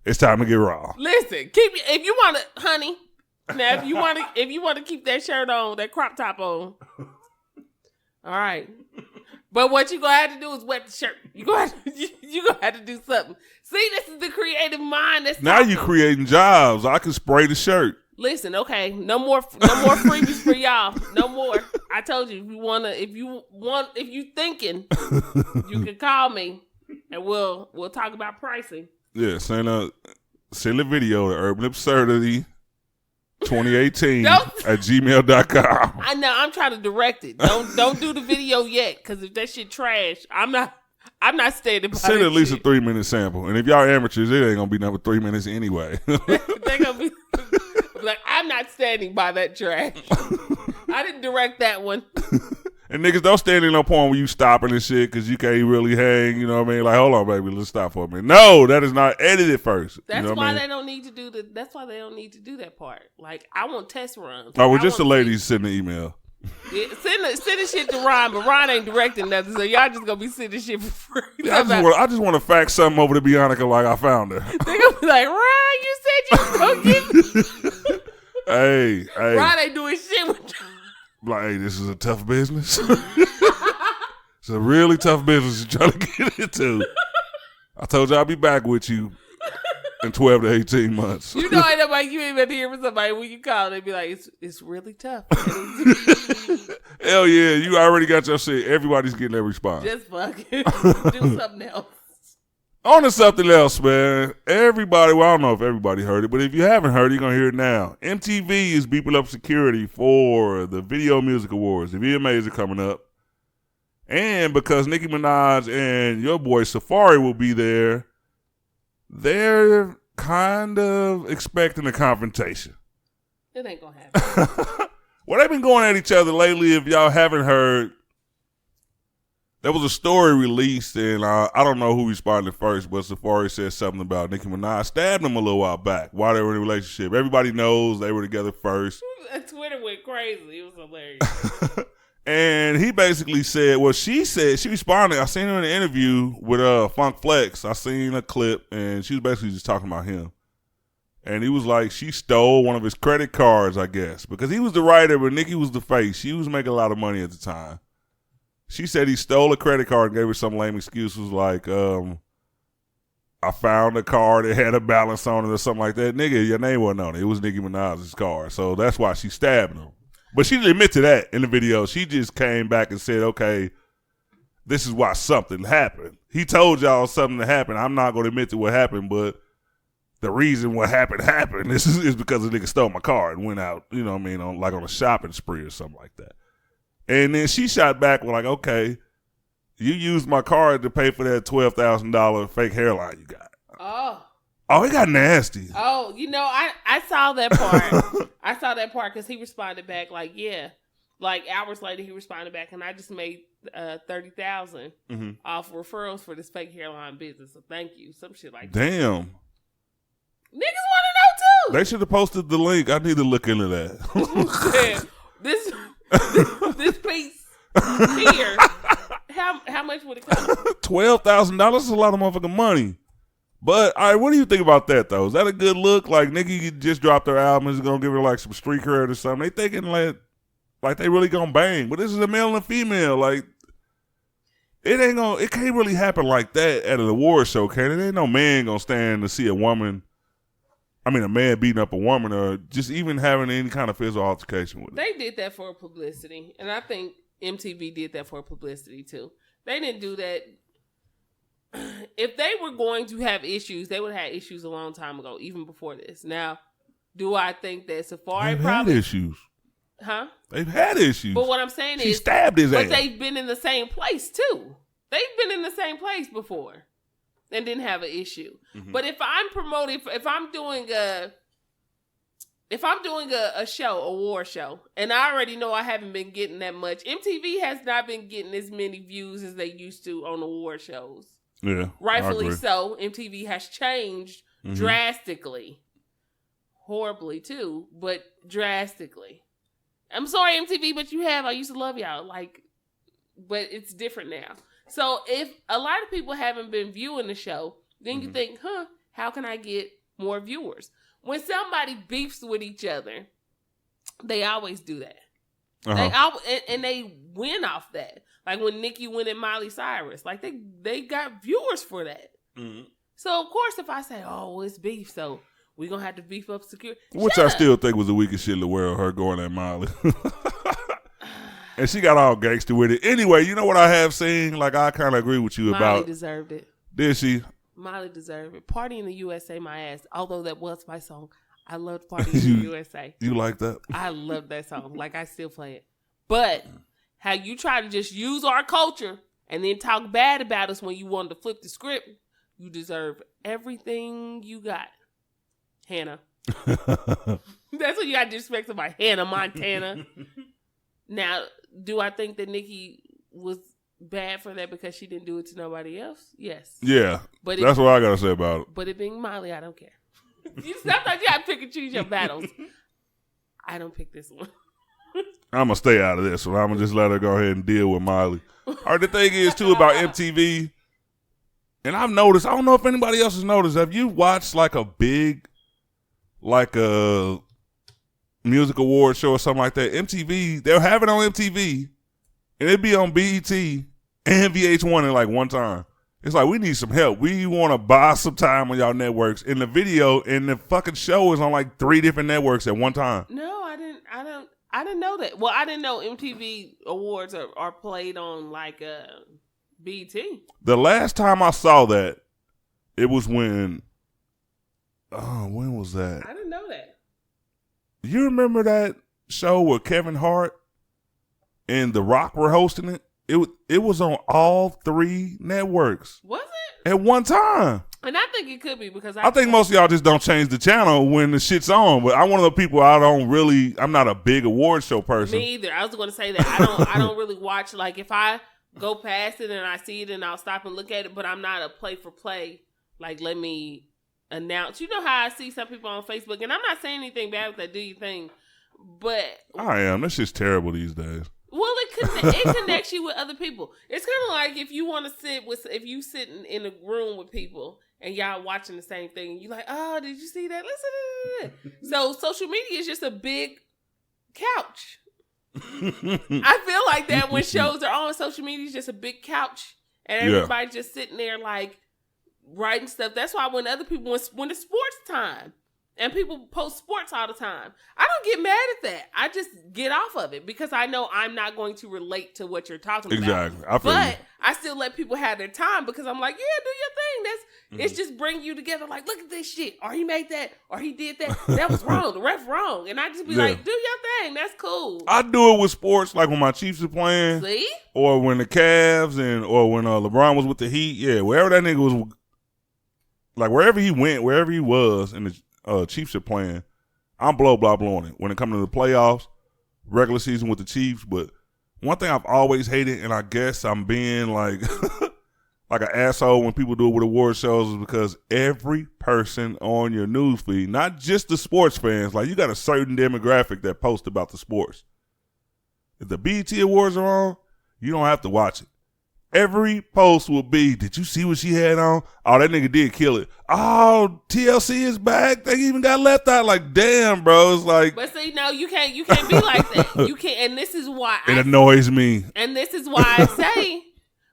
it's time to get raw. Listen, if you want to, honey. Now, if you want to keep that shirt on, that crop top on, all right. But what you gonna have to do is wet the shirt. You gonna have to do something. See, this is the creative mind. That's now you creating jobs. I can spray the shirt. Listen, okay, no more freebies for y'all. No more. I told you if you thinking, you can call me and we'll talk about pricing. Yeah, send a video to Urban Absurdity 2018 at gmail.com. I know, I'm trying to direct it. Don't do the video yet, because if that shit trash, I'm not standing by Send at least shit. a 3-minute sample. And if y'all amateurs, it ain't gonna be number 3 minutes anyway. They're gonna be like, I'm not standing by that trash. I didn't direct that one. And niggas, don't stand in no porn when you stopping and shit, because you can't really hang, you know what I mean? Like, hold on, baby, let's stop for a minute. No, that is not edited first. That's you know why I mean? they don't need to do that's why they don't need to do that part. Like, I want test runs. Oh, well, just the ladies send the email. Yeah, send the shit to Ron, but Ron ain't directing nothing, so y'all just gonna be sending shit for free. Yeah, I just want to fax something over to Bianca like I found her. They gonna be like, Ron, you said you was gonna give me. Hey. Ron ain't doing shit with you. Like, hey, this is a tough business. It's a really tough business you're trying to get into. I told you I'll be back with you in 12 to 18 months. You know, you ain't been to hear from somebody when you call, they be like, it's really tough. Hell yeah, you already got your shit. Everybody's getting their response. Just fucking do something else. On to something else, man. Everybody, well, I don't know if everybody heard it, but if you haven't heard it, you're going to hear it now. MTV is beeping up security for the Video Music Awards. The VMAs are coming up. And because Nicki Minaj and your boy Safaree will be there, they're kind of expecting a confrontation. It ain't going to happen. Well, they've been going at each other lately. If y'all haven't heard, there was a story released, and I don't know who responded first, but Safaree said something about Nicki Minaj stabbed him a little while back while they were in a relationship. Everybody knows they were together first. Twitter went crazy. It was hilarious. And he basically said, well, she responded. I seen her in an interview with Funk Flex. I seen a clip, and she was basically just talking about him. And he was like, she stole one of his credit cards, I guess, because he was the writer, but Nicki was the face. She was making a lot of money at the time. She said he stole a credit card and gave her some lame excuses like, I found a card that had a balance on it or something like that. Nigga, your name wasn't on it. It was Nicki Minaj's card. So that's why she stabbed him. But she didn't admit to that in the video. She just came back and said, okay, this is why something happened. He told y'all something happened. I'm not going to admit to what happened, but the reason what happened is because the nigga stole my car and went out, you know what I mean, on a shopping spree or something like that. And then she shot back with like, okay, you used my card to pay for that $12,000 fake hairline you got. Oh, it got nasty. Oh, I saw that part. I saw that part because he responded back like, yeah. Like hours later, he responded back, and I just made $30,000 off referrals for this fake hairline business. So thank you. Some shit like that. Damn. Niggas want to know too. They should have posted the link. I need to look into that. this piece here. How much would it cost? $12,000 is a lot of motherfucking money. But all right, what do you think about that though? Is that a good look? Like Nicki just dropped her album, is gonna give her like some street cred or something. They thinking like they really gonna bang, but this is a male and a female. Like it can't really happen like that at an award show, can it? Ain't no man gonna stand to see a man beating up a woman or just even having any kind of physical altercation with it. They did that for publicity, and I think MTV did that for publicity too. They didn't do that. If they were going to have issues, they would have had issues a long time ago, even before this. Now, do I think that Safaree had issues? Huh? They've had issues. But what I'm saying she is, stabbed his ass. But they've been in the same place too. They've been in the same place before and didn't have an issue. Mm-hmm. But if I'm promoting, if I'm doing a show, a war show, and I already know I haven't been getting that much, MTV has not been getting as many views as they used to on award shows. Yeah, rightfully so. MTV has changed drastically, horribly too, but drastically. I'm sorry, MTV, but I used to love y'all, but it's different now. So if a lot of people haven't been viewing the show, then you think, how can I get more viewers? When somebody beefs with each other, they always do that. And they win off that. Like when Nicki went at Miley Cyrus, like they got viewers for that. Mm-hmm. So of course, if I say, "Oh, it's beef," so we're gonna have to beef up security, which I still think was the weakest shit in the world, her going at Miley, and she got all gangster with it. Anyway, you know what I have seen? Like I kind of agree with you Miley about. Miley deserved it. Did she? Miley deserved it. Party in the USA, my ass. Although that was my song, I loved Party in the USA. You like that? I love that song. Like I still play it, but. How you try to just use our culture and then talk bad about us when you wanted to flip the script, you deserve everything you got. Hannah. That's what you got to respect about Hannah Montana. Now, do I think that Nicki was bad for that because she didn't do it to nobody else? Yes. Yeah. But that's what I got to say about it. But it being Miley, I don't care. Sometimes you got to pick and choose your battles. I don't pick this one. I'm going to stay out of this one. I'm going to just let her go ahead and deal with Miley. Or the thing is, too, about MTV, and I've noticed, I don't know if anybody else has noticed, have you watched like a big, like a music award show or something like that? MTV, they'll have it on MTV, and it'd be on BET and VH1 in like one time. It's like, we need some help. We want to buy some time on y'all networks. And the video and the fucking show is on like 3 different networks at one time. No, I didn't know that. Well, I didn't know MTV awards are played on like BET. The last time I saw that, it was when was that? I didn't know that. You remember that show where Kevin Hart and The Rock were hosting it? It was on all 3 networks. Was it? At one time. And I think it could be because I think most of y'all just don't change the channel when the shit's on. But I'm one of the people I'm not a big award show person. Me either. I was going to say that. I don't really watch. Like if I go past it and I see it and I'll stop and look at it, but I'm not a play for play. Like let me announce. You know how I see some people on Facebook, and I'm not saying anything bad with that do you thing, but I am. That shit's terrible these days. Well, it connects you with other people. It's kind of like if you want to if you sitting in a room with people and y'all watching the same thing, and you're like, oh, did you see that? Listen. So social media is just a big couch. I feel like that when shows are on, social media is just a big couch, and everybody's just sitting there like writing stuff. That's why when other people, when it's sports time, And people post sports all the time. I don't get mad at that. I just get off of it because I know I'm not going to relate to what you're talking about. Exactly. But I still let people have their time because I'm like, yeah, do your thing. It's just bring you together. Like, look at this shit. Or he made that. Or he did that. That was wrong. The ref wrong. And I just be like, do your thing. That's cool. I do it with sports, like when my Chiefs are playing. See? Or when the Cavs or when LeBron was with the Heat. Yeah, wherever that nigga was, like wherever he went, wherever he was, and the Chiefs are playing, I'm blowing it. When it comes to the playoffs, regular season with the Chiefs. But one thing I've always hated, and I guess I'm being like like an asshole when people do it with award shows, is because every person on your news feed, not just the sports fans, like you got a certain demographic that post about the sports. If the BET Awards are on, you don't have to watch it. Every post will be, did you see what she had on? Oh, that nigga did kill it. Oh, TLC is back. They even got left out. Like, damn, bro. It's like. But see, no, you can't be like that. You can't, and this is why. It annoys me. And this is why I say,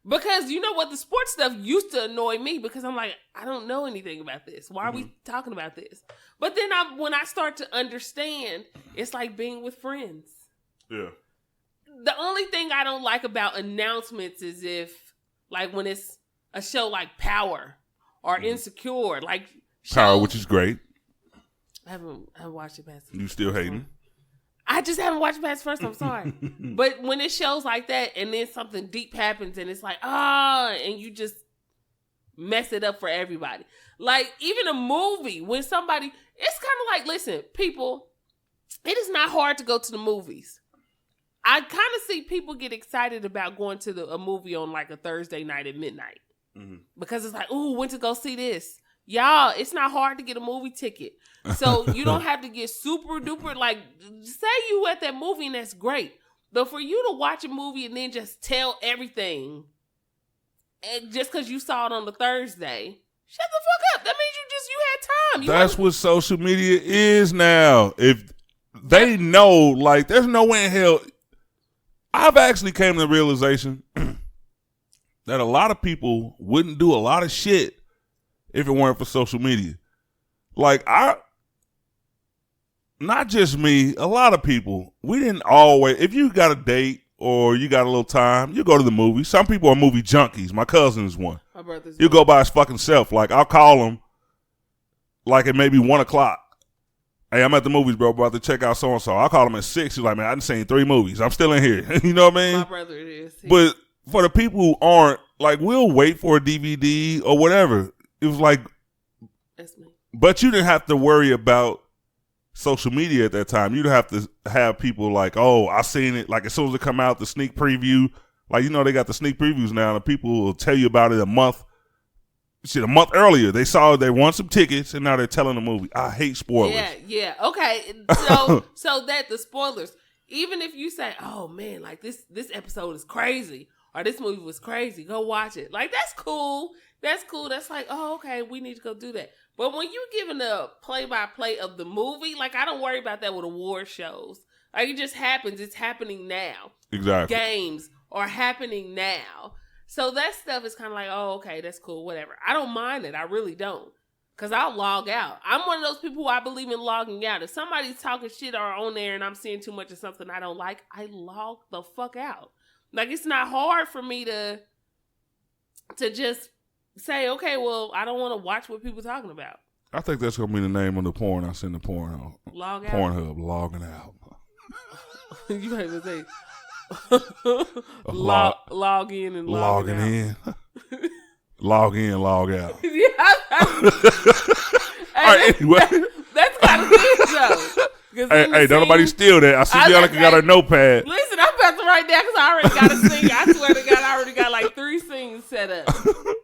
because you know what, the sports stuff used to annoy me because I'm like, I don't know anything about this. Why are we talking about this? But then when I start to understand, it's like being with friends. Yeah. The only thing I don't like about announcements is if, like, when it's a show like Power or Insecure, like Power, which is great. I haven't watched it past. You still hating? I just haven't watched it past first. I'm sorry, but when it shows like that, and then something deep happens, and it's like and you just mess it up for everybody. Like even a movie, when somebody, it's kind of like, listen, people, it is not hard to go to the movies. I kind of see people get excited about going to a movie on like a Thursday night at midnight. Because it's like, ooh, went to go see this. Y'all, it's not hard to get a movie ticket. So you don't have to get super duper, like, say you at that movie and that's great. But for you to watch a movie and then just tell everything, and just because you saw it on the Thursday, shut the fuck up. That means you had time. That's what social media is now. If they know, like, there's no way in hell. I've actually came to the realization that a lot of people wouldn't do a lot of shit if it weren't for social media. Like, not just me, a lot of people, we didn't always, if you got a date or you got a little time, you go to the movie. Some people are movie junkies. My cousin is one. My brother's You go by his fucking self. Like, I'll call him like at maybe 1 o'clock. Hey, I'm at the movies, bro, about to check out so-and-so. I'll call him at 6. He's like, man, I done seen 3 movies. I'm still in here. You know what I mean? My brother is. But for the people who aren't, like, we'll wait for a DVD or whatever. It was like, that's me. But you didn't have to worry about social media at that time. You'd have to have people like, oh, I seen it. Like, as soon as it come out, the sneak preview. Like, you know, they got the sneak previews now, and people will tell you about it a month earlier. They saw it, they won some tickets, and now they're telling the movie. I hate spoilers. Yeah. Okay. So that the spoilers, even if you say, oh man, like this episode is crazy, or this movie was crazy, go watch it. Like, that's cool. That's cool. That's like, oh, okay, we need to go do that. But when you're giving a play-by-play of the movie, like, I don't worry about that with award shows. Like, it just happens. It's happening now. Exactly. Games are happening now. So that stuff is kind of like, oh, okay, that's cool, whatever. I don't mind it. I really don't. Because I'll log out. I'm one of those people who I believe in logging out. If somebody's talking shit or on there and I'm seeing too much of something I don't like, I log the fuck out. Like, it's not hard for me to just say, okay, well, I don't want to watch what people talking about. I think that's going to be the name of the porn I send to Pornhub. Log out? Pornhub, logging out. You can't even say log in and logging out. in. Log in, log out. Yeah. All right, anyway. That's kind of good, though. Hey, don't nobody steal that. I see Bianca got her notepad. Listen, I'm about to write down because I already got a scene. I swear to God, I already got like 3 scenes set up.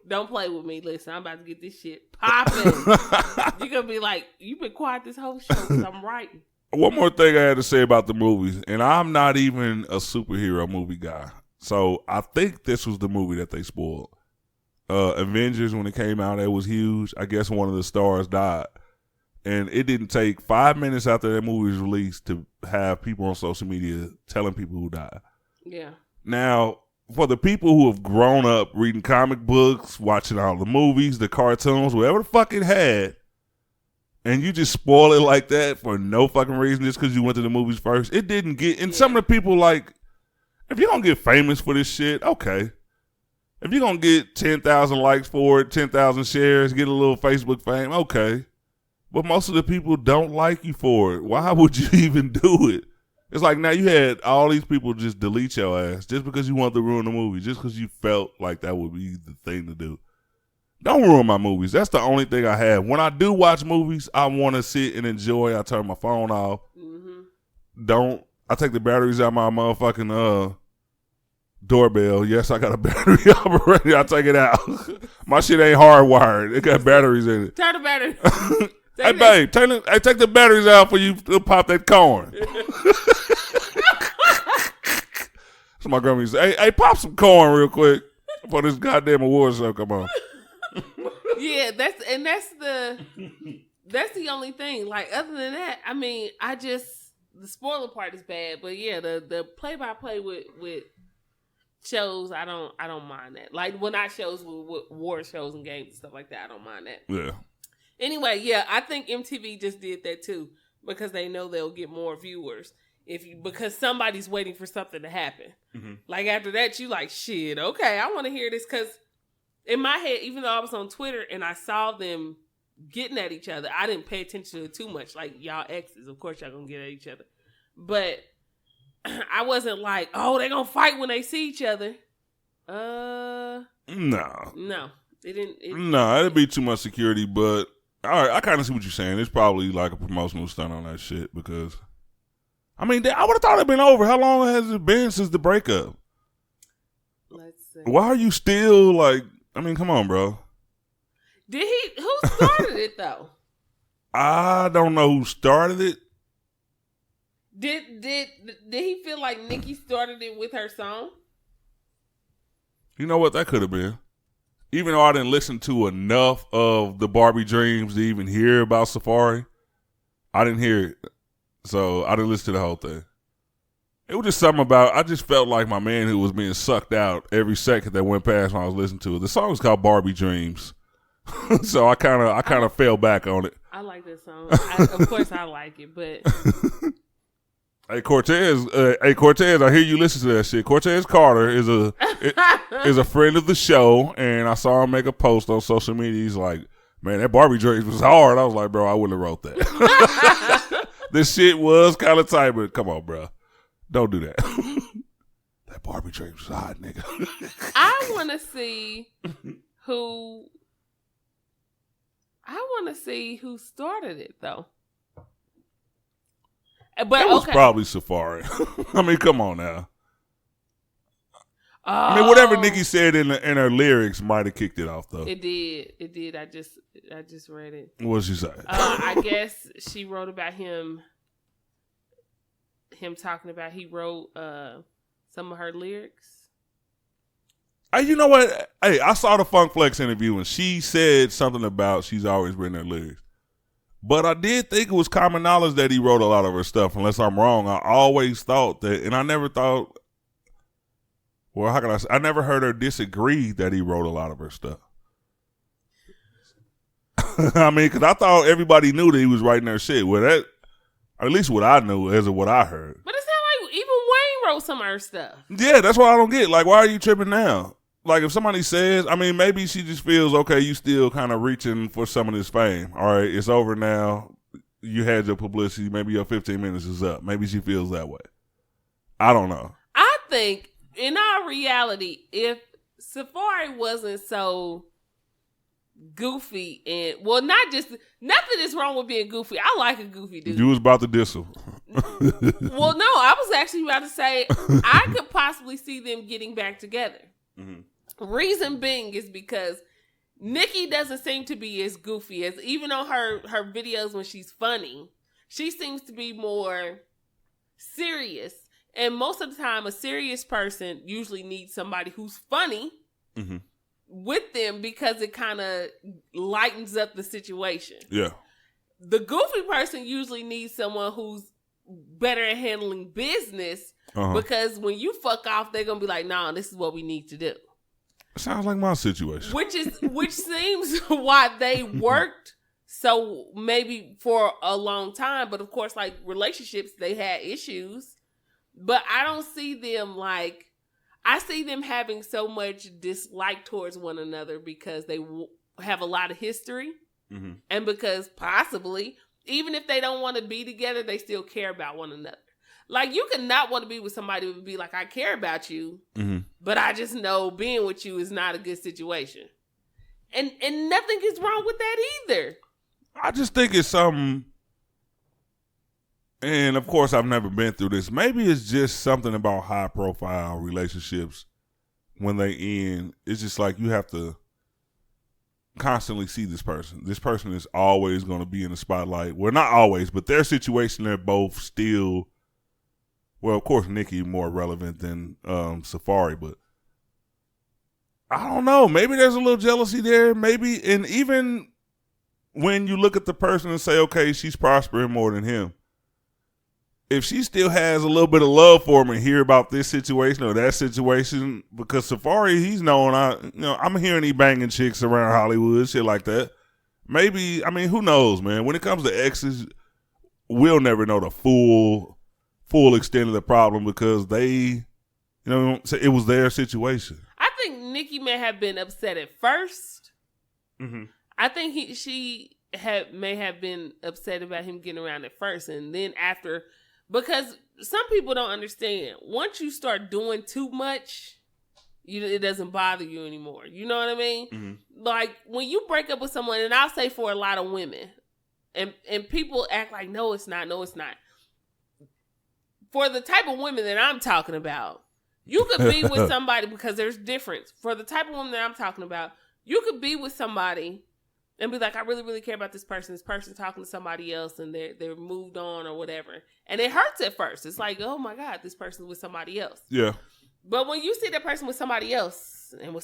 Don't play with me. Listen, I'm about to get this shit popping. You're going to be like, you've been quiet this whole show because I'm writing. One more thing I had to say about the movies, and I'm not even a superhero movie guy. So I think this was the movie that they spoiled. Avengers, when it came out, it was huge. I guess one of the stars died. And it didn't take 5 minutes after that movie was released to have people on social media telling people who died. Yeah. Now, for the people who have grown up reading comic books, watching all the movies, the cartoons, whatever the fuck it had, and you just spoil it like that for no fucking reason just because you went to the movies first. It didn't get, and some of the people like, if you're going to get famous for this shit, okay. If you're going to get 10,000 likes for it, 10,000 shares, get a little Facebook fame, okay. But most of the people don't like you for it. Why would you even do it? It's like now you had all these people just delete your ass just because you wanted to ruin the movie, just because you felt like that would be the thing to do. Don't ruin my movies. That's the only thing I have. When I do watch movies, I want to sit and enjoy. I turn my phone off. Mm-hmm. I take the batteries out my motherfucking doorbell. Yes, I got a battery already. I take it out. My shit ain't hardwired. It got batteries in it. Turn the battery. Hey, babe, take the batteries out for you to pop that corn. So my grandma used to say, hey, pop some corn real quick before this goddamn award show come on. Yeah, that's the only thing. Like, other than that, I mean, the spoiler part is bad, but yeah, the play-by-play with shows, I don't mind that. Like, when I shows with war shows and games and stuff like that, I don't mind that. Yeah. Anyway, yeah, I think MTV just did that too because they know they'll get more viewers because somebody's waiting for something to happen. Mm-hmm. Like, after that, you like, shit, okay, I want to hear this, because in my head, even though I was on Twitter and I saw them getting at each other, I didn't pay attention to it too much. Like, y'all exes, of course y'all gonna get at each other. But I wasn't like, oh, they gonna fight when they see each other. No. It didn't. No, it'd be too much security, but all right, I kind of see what you're saying. It's probably like a promotional stunt on that shit because, I mean, I would have thought it'd been over. How long has it been since the breakup? Let's see. Why are you still like, I mean, come on, bro. Who started it though? I don't know who started it. Did he feel like Nicki started it with her song? You know what? That could have been. Even though I didn't listen to enough of the Barbie Dreams to even hear about Safaree, I didn't hear it. So I didn't listen to the whole thing. It was just something about, I just felt like my man who was being sucked out every second that went past when I was listening to it. The song is called Barbie Dreams. So I kind of fell back on it. I like this song. Of course I like it, but... Hey Cortez, I hear you listen to that shit. Cortez Carter is a friend of the show, and I saw him make a post on social media. He's like, man, that Barbie Dreams was hard. I was like, bro, I wouldn't have wrote that. This shit was kind of tight, but come on, bro. Don't do that. That Barbie Dreams was hot, nigga. I want to see who started it, though. But it was probably Safaree. I mean, come on now. Oh. I mean, whatever Nicki said in her lyrics might have kicked it off, though. It did. I just read it. What'd she say? I guess she wrote about him talking about he wrote some of her lyrics. Hey, you know what? Hey, I saw the Funk Flex interview and she said something about she's always written her lyrics. But I did think it was common knowledge that he wrote a lot of her stuff. Unless I'm wrong, I always thought that, and I never thought, well, how can I say? I never heard her disagree that he wrote a lot of her stuff. I mean, because I thought everybody knew that he was writing her shit. Well, that, at least what I knew as of what I heard. But it sounded like even Wayne wrote some of her stuff. Yeah, that's what I don't get. Like, why are you tripping now? Like, if somebody says, I mean, maybe she just feels, okay, you still kind of reaching for some of this fame. All right, it's over now. You had your publicity. Maybe your 15 minutes is up. Maybe she feels that way. I don't know. I think, in our reality, if Safaree wasn't so goofy and, well, nothing is wrong with being goofy. I like a goofy dude. You was about to diss him. Well, no, I was actually about to say, I could possibly see them getting back together. Mm-hmm. Reason being is because Nicki doesn't seem to be as goofy as, even on her videos when she's funny, she seems to be more serious. And most of the time, a serious person usually needs somebody who's funny with them because it kind of lightens up the situation. Yeah. The goofy person usually needs someone who's better at handling business because when you fuck off, they're going to be like, nah, this is what we need to do. Sounds like my situation. Which seems why they worked So maybe for a long time, but of course, like relationships, they had issues. But I don't see them like, I see them having so much dislike towards one another because they have a lot of history. Mm-hmm. And because possibly, even if they don't want to be together, they still care about one another. Like, you could not want to be with somebody who would be like, I care about you, but I just know being with you is not a good situation. And nothing is wrong with that either. I just think it's something, and of course I've never been through this. Maybe it's just something about high profile relationships when they end. It's just like you have to constantly see this person. This person is always going to be in the spotlight. Well, not always, but their situation, they're both still, well, of course Nicki more relevant than Safaree, but I don't know. Maybe there's a little jealousy there. Maybe, and even when you look at the person and say, okay, she's prospering more than him, if she still has a little bit of love for him and hear about this situation or that situation, because Safaree, he's known, I'm hearing he banging chicks around Hollywood, shit like that. Maybe, I mean, who knows, man? When it comes to exes, we'll never know the full extent of the problem because they, it was their situation. I think Nicki may have been upset at first. Mm-hmm. I think she may have been upset about him getting around at first, and then after, because some people don't understand. Once you start doing too much, it doesn't bother you anymore. You know what I mean? Mm-hmm. Like when you break up with someone, and I'll say for a lot of women, and people act like no, it's not. For the type of women that I'm talking about, you could be with somebody because there's difference. For the type of woman that I'm talking about, you could be with somebody and be like, I really, really care about this person. This person's talking to somebody else and they're moved on or whatever. And it hurts at first. It's like, oh my God, this person's with somebody else. Yeah. But when you see that person with somebody else and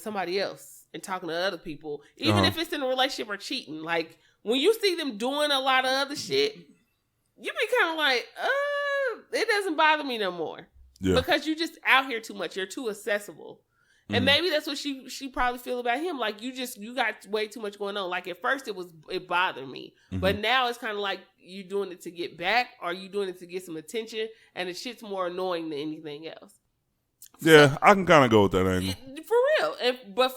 talking to other people, even if it's in a relationship or cheating, like when you see them doing a lot of other shit, you be kind of like, it doesn't bother me no more. Yeah. Because you just out here too much. You're too accessible. And maybe that's what she probably feel about him. Like you got way too much going on. Like at first it bothered me. Mm-hmm. But now it's kind of like you doing it to get back or you doing it to get some attention and the shit's more annoying than anything else. Yeah, so, I can kind of go with that angle. For real. But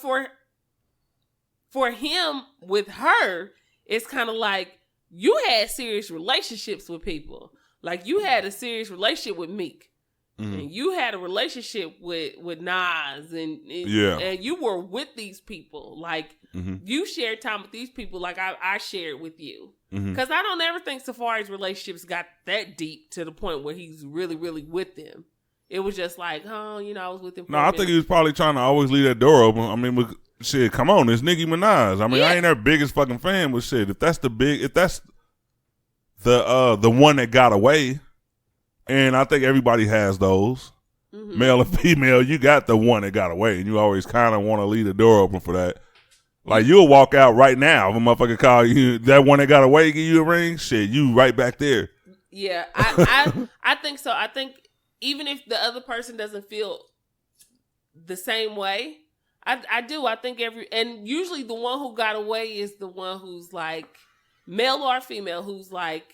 for him with her, it's kind of like you had serious relationships with people. Like you had a serious relationship with Meek. Mm-hmm. And you had a relationship with Nas and you were with these people. Like you shared time with these people like I shared with you. Because I don't ever think Safaree's relationships got that deep to the point where he's really, really with them. It was just like, I was with him for I think he was probably trying to always leave that door open. I mean, shit, come on, it's Nicki Minaj. I mean, I ain't their biggest fucking fan, but shit, if that's the one that got away. And I think everybody has those. Mm-hmm. Male and female, you got the one that got away. And you always kind of want to leave the door open for that. Like, you'll walk out right now if a motherfucker call you, that one that got away, give you a ring, shit, you right back there. Yeah, I think so. I think even if the other person doesn't feel the same way, I do. I think and usually the one who got away is the one who's like, male or female, who's like,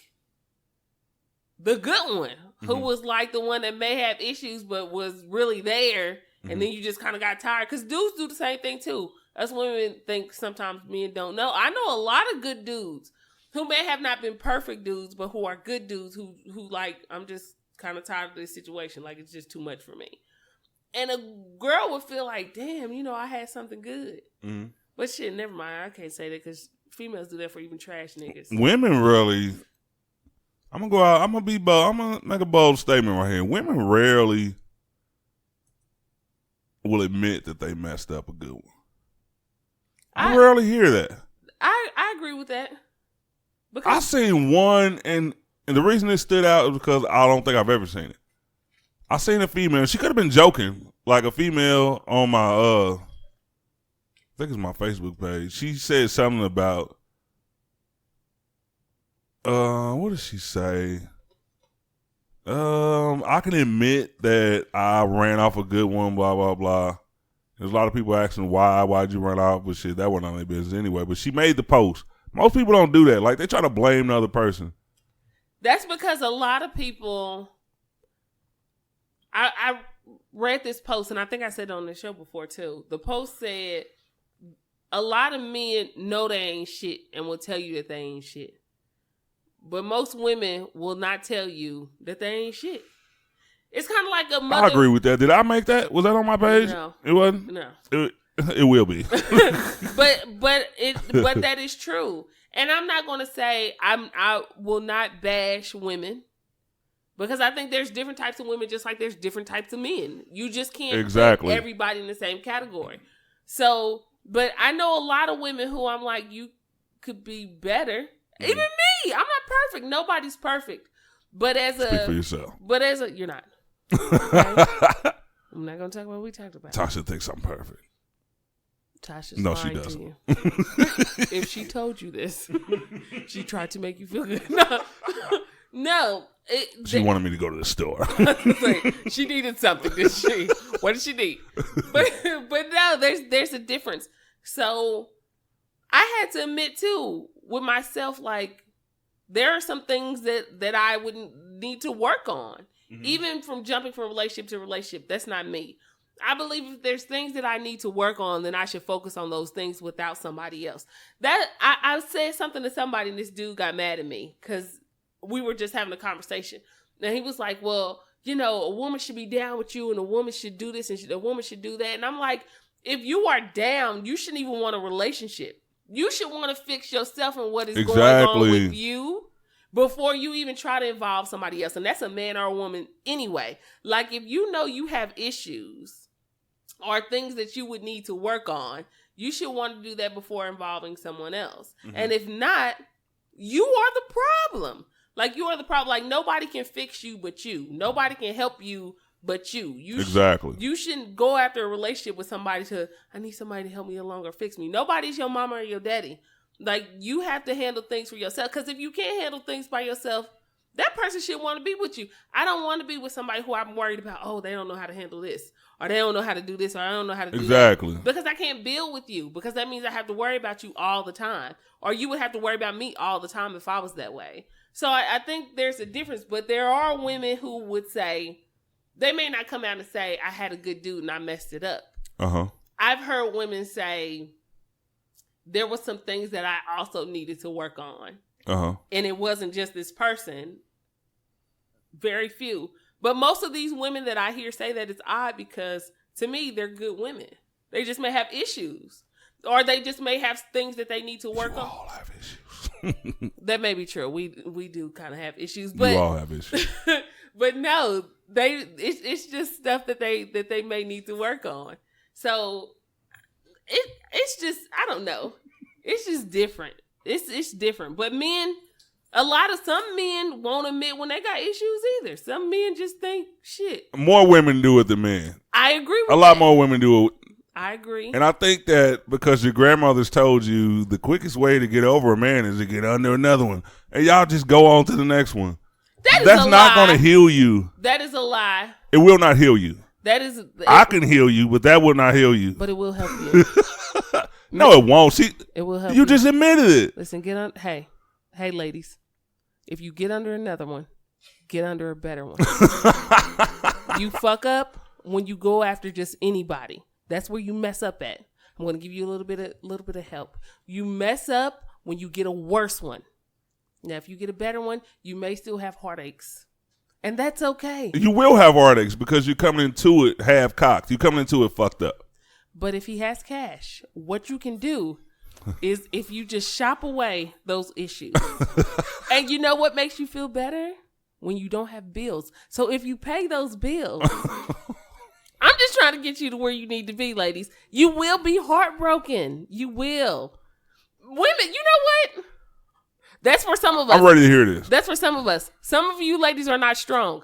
the good one, who was like the one that may have issues but was really there, and then you just kind of got tired. Because dudes do the same thing too. Us women think sometimes men don't know. I know a lot of good dudes who may have not been perfect dudes, but who are good dudes who like, I'm just kind of tired of this situation. Like, it's just too much for me. And a girl would feel like, damn, I had something good. Mm-hmm. But shit, never mind. I can't say that because females do that for even trash niggas. Women really... I'm gonna go out. I'm gonna be bold. I'm gonna make a bold statement right here. Women rarely will admit that they messed up a good one. I rarely hear that. I agree with that. I seen one, and the reason it stood out is because I don't think I've ever seen it. I seen a female. She could have been joking, like a female on my I think it's my Facebook page. She said something about. What did she say? I can admit that I ran off a good one, blah, blah, blah. There's a lot of people asking why'd you run off, but shit, that wasn't on their business anyway. But she made the post. Most people don't do that. Like, they try to blame the other person. That's because a lot of people. I read this post, and I think I said it on the show before too. The post said a lot of men know they ain't shit and will tell you that they ain't shit. But most women will not tell you that they ain't shit. It's kind of like a mother. I agree with that. Did I make that? Was that on my page? No. It wasn't? No. It will be. but that is true. And I'm not going to say I will not bash women. Because I think there's different types of women just like there's different types of men. You just can't put everybody in the same category. So, but I know a lot of women who I'm like, you could be better. Mm-hmm. Even me. I'm not perfect. Nobody's perfect. But Speak for yourself. But you're not. Okay? I'm not going to talk about what we talked about. Tasha thinks I'm perfect. Tasha's no, lying she doesn't. to you. If she told you this, she tried to make you feel good. No. She wanted me to go to the store. She needed something, did she? What did she need? But no, there's a difference. So I had to admit too with myself, like there are some things that I would need to work on. Mm-hmm. Even from jumping from relationship to relationship, that's not me. I believe if there's things that I need to work on, then I should focus on those things without somebody else. That I said something to somebody, and this dude got mad at me because we were just having a conversation. And he was like, well, you know, a woman should be down with you and a woman should do this and a woman should do that. And I'm like, if you are down, you shouldn't even want a relationship. You should want to fix yourself and what is going on with you before you even try to involve somebody else. And that's a man or a woman anyway. Like if you know you have issues or things that you would need to work on, you should want to do that before involving someone else. Mm-hmm. And if not, you are the problem. Like, you are the problem. Like, nobody can fix you but you. Nobody can help you but you. Exactly. You shouldn't go after a relationship with somebody I need somebody to help me along or fix me. Nobody's your mama or your daddy. Like, you have to handle things for yourself. Because if you can't handle things by yourself, that person should want to be with you. I don't want to be with somebody who I'm worried about, oh, they don't know how to handle this. Or they don't know how to do this. Or I don't know how to do that. Because I can't build with you. Because that means I have to worry about you all the time. Or you would have to worry about me all the time if I was that way. So I think there's a difference, but there are women who would say, they may not come out and say, I had a good dude and I messed it up. Uh-huh. I've heard women say, there were some things that I also needed to work on. Uh-huh. And it wasn't just this person. Very few. But most of these women that I hear say that, it's odd because to me, they're good women. They just may have issues. Or they just may have things that they need to work on. All have issues. That may be true. We do kind of have issues, but you all have issues. But no, it's just stuff that they may need to work on. So it's just, I don't know. It's just different. It's different. But some men won't admit when they got issues either. Some men just think shit. More women do it than men. I agree with a lot more women do it. I agree. And I think that because your grandmothers told you the quickest way to get over a man is to get under another one. And y'all just go on to the next one. That's not going to heal you. That is a lie. It will not heal you. I can heal you, but that will not heal you. But it will help you. No, it won't. See, it will help you. Just admitted it. Listen, hey, ladies. If you get under another one, get under a better one. You fuck up when you go after just anybody. That's where you mess up at. I'm going to give you a little bit of help. You mess up when you get a worse one. Now, if you get a better one, you may still have heartaches. And that's okay. You will have heartaches because you're coming into it half-cocked. You're coming into it fucked up. But if he has cash, what you can do is if you just shop away those issues. And you know what makes you feel better? When you don't have bills. So if you pay those bills... I'm just trying to get you to where you need to be, ladies. You will be heartbroken. You will. Women, you know what? That's for some of us. I'm ready to hear this. That's for some of us. Some of you ladies are not strong.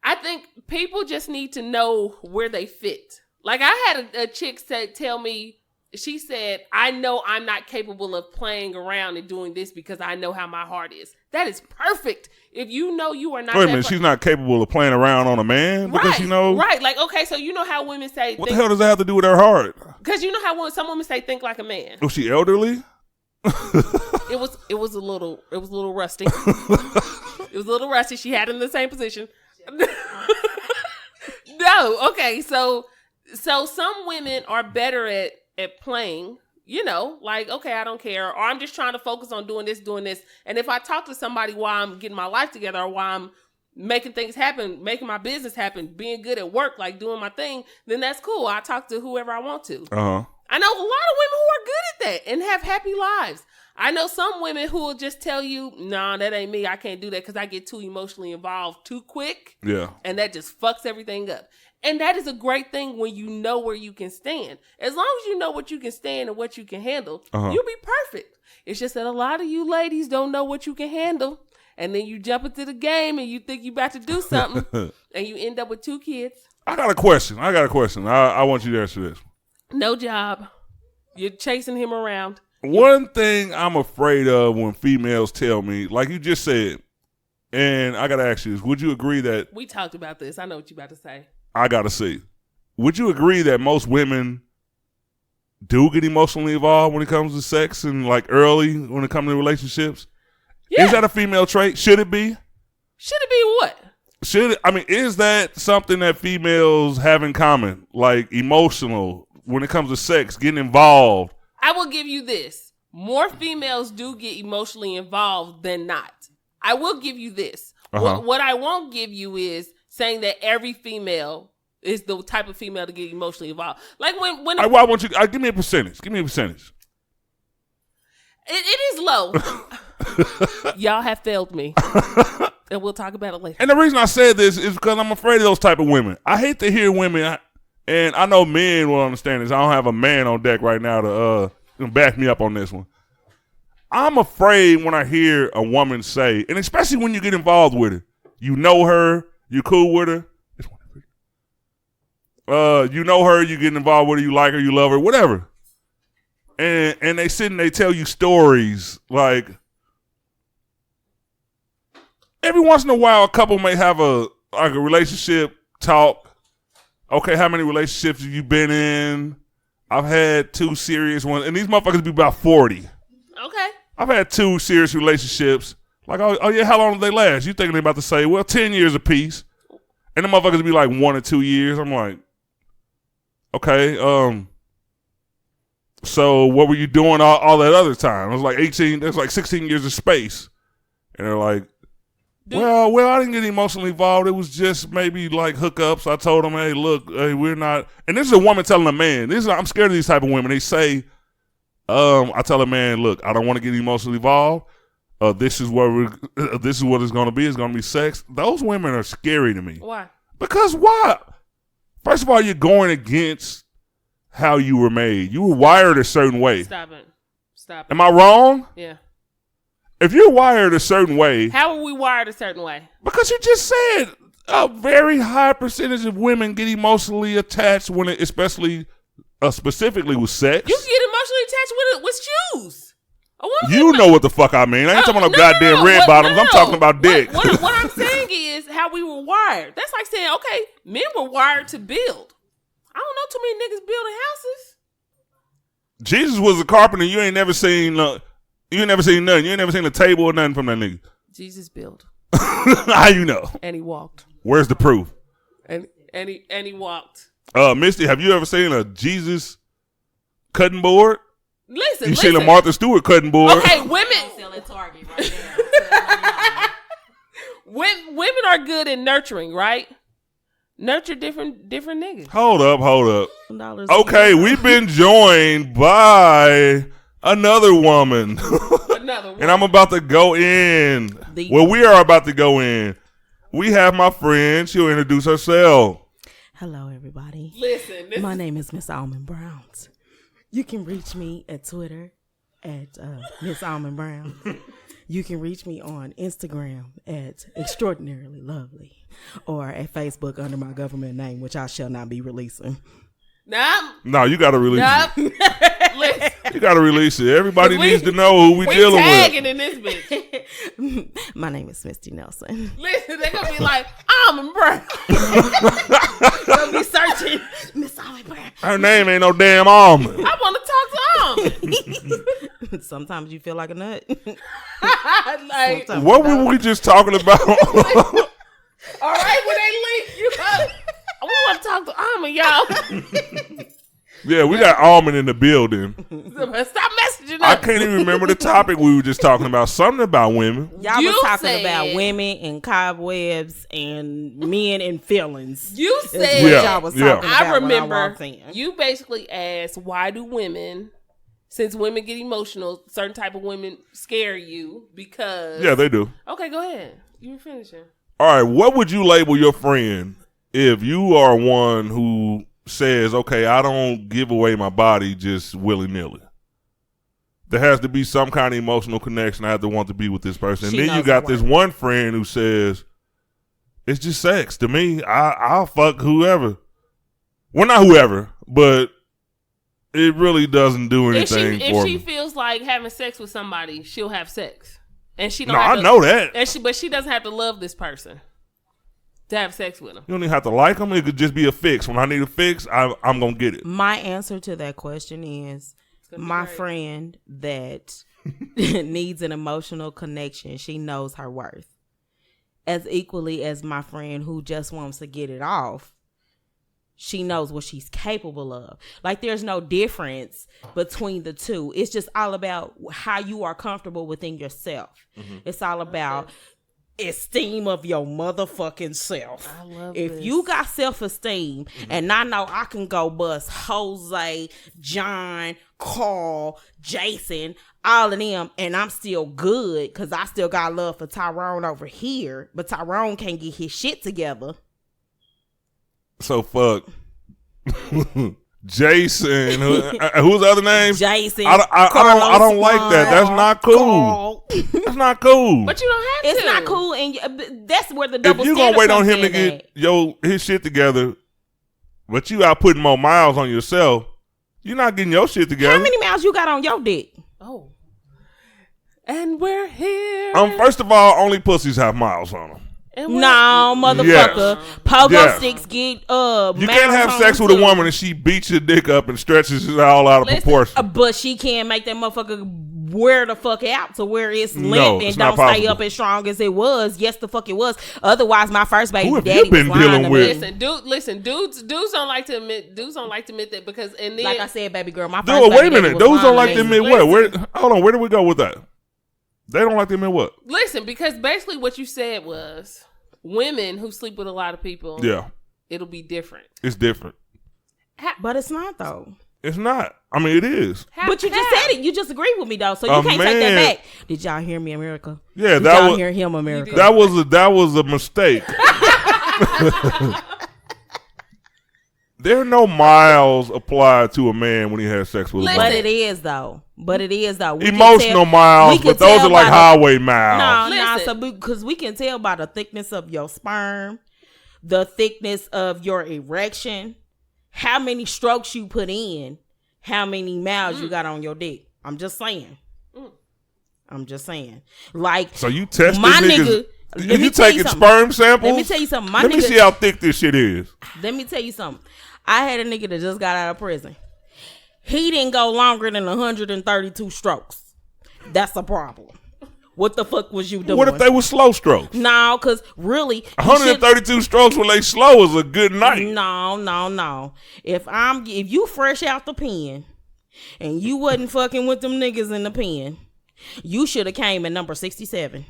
I think people just need to know where they fit. Like I had a chick tell me, she said, I know I'm not capable of playing around and doing this because I know how my heart is. That is perfect. If you know you are not... Wait a minute, she's not capable of playing around on a man? Because right, you know... Right, like, okay, so you know how women say... What the hell does that have to do with her heart? Because you know how some women say, think like a man. Was she elderly? It was a little rusty. It was a little rusty. She had it in the same position. No, okay. So some women are better at playing. You know, like, okay, I don't care, or I'm just trying to focus on doing this. And if I talk to somebody while I'm getting my life together, or while I'm making things happen, making my business happen, being good at work, like doing my thing, then that's cool. I talk to whoever I want to. Uh-huh. I know a lot of women who are good at that and have happy lives. I know some women who will just tell you, nah, that ain't me. I can't do that because I get too emotionally involved too quick. Yeah. And that just fucks everything up. And that is a great thing when you know where you can stand. As long as you know what you can stand and what you can handle, you'll be perfect. It's just that a lot of you ladies don't know what you can handle. And then you jump into the game and you think you about to do something. And you end up with 2 kids. I got a question. I want you to answer this. No job. You're chasing him around. One thing I'm afraid of when females tell me, like you just said, and I got to ask you this, would you agree that... We talked about this. I know what you're about to say. I got to see. Would you agree that most women do get emotionally involved when it comes to sex and like early when it comes to relationships? Yeah. Is that a female trait? Should it be? Should it be what? Is that something that females have in common? Like emotional when it comes to sex, getting involved? I will give you this. More females do get emotionally involved than not. I will give you this. What I won't give you is saying that every female is the type of female to get emotionally involved. Like when I want you. Give me a percentage. It is low. Y'all have failed me, and we'll talk about it later. And the reason I said this is because I'm afraid of those type of women. I hate to hear women, and I know men will understand this. I don't have a man on deck right now to back me up on this one. I'm afraid when I hear a woman say, and especially when you get involved with her, you know her, you're cool with her. You know her, you get involved with her, you like her, you love her, whatever. And they sit and they tell you stories like every once in a while a couple may have a relationship talk. Okay, how many relationships have you been in? I've had 2 serious ones, and these motherfuckers be about 40. Okay. I've had 2 serious relationships. Like, oh yeah, how long did they last? You thinking they about to say, well, 10 years apiece. And the motherfuckers be like 1 or 2 years. I'm like, okay, so what were you doing all that other time? It was like 18, there's like 16 years of space. And they're like, well, I didn't get emotionally involved. It was just maybe like hookups. I told them, hey, look, we're not. And this is a woman telling a man. I'm scared of these type of women. They say, I tell a man, look, I don't want to get emotionally involved. This is what it's going to be. It's going to be sex. Those women are scary to me. Why? Because why? First of all, you're going against how you were made. You were wired a certain way. Stop it. Am I wrong? Yeah. If you're wired a certain way. How are we wired a certain way? Because you just said a very high percentage of women get emotionally attached when it, especially specifically with sex. You can get emotionally attached with shoes. You know what the fuck I mean. I ain't talking about goddamn red bottoms. I'm talking about dick. What I'm saying is how we were wired. That's like saying, okay, men were wired to build. I don't know too many niggas building houses. Jesus was a carpenter. You ain't never seen nothing. You ain't never seen a table or nothing from that nigga. Jesus built. How you know? And he walked. Where's the proof? And he walked. Misty, have you ever seen a Jesus cutting board? Listen. You seen a Martha Stewart cutting board? Okay, women sell at Target right there. Women are good at nurturing, right? Nurture different niggas. Hold up. Okay, we've been joined by another woman. And I'm about to go in. We are about to go in. We have my friend. She'll introduce herself. Hello, everybody. Listen. My name is Miss Almond Browns. You can reach me at Twitter at Miss Almond Brown. You can reach me on Instagram at Extraordinarily Lovely or at Facebook under my government name, which I shall not be releasing. No, you got to release it. You got to release it. Everybody needs to know who we dealing with. Tagging in this bitch. My name is Misty Nelson. Listen, they're going to be like, Almond Brown. They'll be searching. Miss Almond Brown. Her name ain't no damn Almond. I want to talk to Almond. sometimes you feel like a nut. Like, Sometimes What you were don't. we just talking about? all right, when they link you up, we want to talk to Almond, y'all. Yeah, we got Almond in the building. Stop messaging I us. can't even remember the topic we were just talking about. Something about women. Y'all You was talking said- about women and cobwebs and men and feelings. You Is said, what Yeah, y'all was yeah. talking about I when remember walked in. you basically asked, why do women, since women get emotional, certain type of women scare you because... Yeah, they do. Okay, go ahead. You were finishing. All right, what would you label your friend if you are one who says, okay, I don't give away my body just willy-nilly? There has to be some kind of emotional connection. I have to want to be with this person. She And then you knows got her this worth. one friend who says, it's just sex. To me, I'll fuck whoever. Well, not whoever, but it really doesn't do anything If for she me. feels like having sex with somebody, she'll have sex. And she don't No, have I to, know that. but she doesn't have to love this person to have sex with him. You don't even have to like them. It could just be a fix. When I need a fix, I'm going to get it. My answer to that question is gonna be my great. friend that needs an emotional connection. She knows her worth. As equally as my friend who just wants to get it off. She knows what she's capable of. Like, there's no difference between the two. It's just all about how you are comfortable within yourself. It's all about esteem of your motherfucking self. I love If this. you got self-esteem, and I know I can go bust Jose, John, Carl, Jason, all of them, and I'm still good because I still got love for Tyrone over here, but Tyrone can't get his shit together. So fuck Jason. Who's the other name? Jason, I don't like that. That's not cool. Carl. That's not cool. But you don't have It's to. not cool, and that's where the If double you gonna standard wait on comes him to in get his shit together, but you out putting more miles on yourself, you're not getting your shit at. together. How many miles you got on your dick? Oh. And we're here. First of all, only pussies have miles on them. And we're- No, motherfucker. Pogo Yeah. sticks get You can't have sex with a woman and she beats your dick up and stretches it all out of Listen, proportion. But she can't make that motherfucker wear the fuck out to where it's No, limp and it's not don't stay possible. up as strong as it was. Yes, the fuck it was. Otherwise, my first baby Who have daddy you been was lying dealing to with? me. Listen, dudes don't like to admit that because and then Like I said, baby girl, my first Dude, wait baby a daddy minute. was Those don't lying like to to me. admit what? Hold on, where did we go with that? They don't like to admit what? listen, because basically what you said was women who sleep with a lot of people, Yeah, it'll be different. it's different. But it's not though. It's not. I mean, it is. But you just said it. You just agreed with me though, so you A can't take that man- back. Did y'all hear me, America? Yeah, Did that y'all was hear him, America? that was a mistake. There are no miles applied to a man when he has sex with a Listen. But woman. it is though. We can Emotional tell- miles, we can but those tell are like by the- highway miles. No, Listen. so because we can tell by the thickness of your sperm, the thickness of your erection, how many strokes you put in, how many miles you got on your dick. I'm just saying. Like, So you test my this niggas. nigga. Let You me tell you taking something. sperm samples? Let me tell you something. My Let me nigga- see how thick this shit is. Let me tell you something. I had a nigga that just got out of prison. He didn't go longer than 132 strokes. That's a problem. What the fuck was you doing? What if they were slow strokes? No, because really, he 132 strokes when they slow is a good night. No. If you fresh out the pen and you wasn't fucking with them niggas in the pen, you should have came at number 67.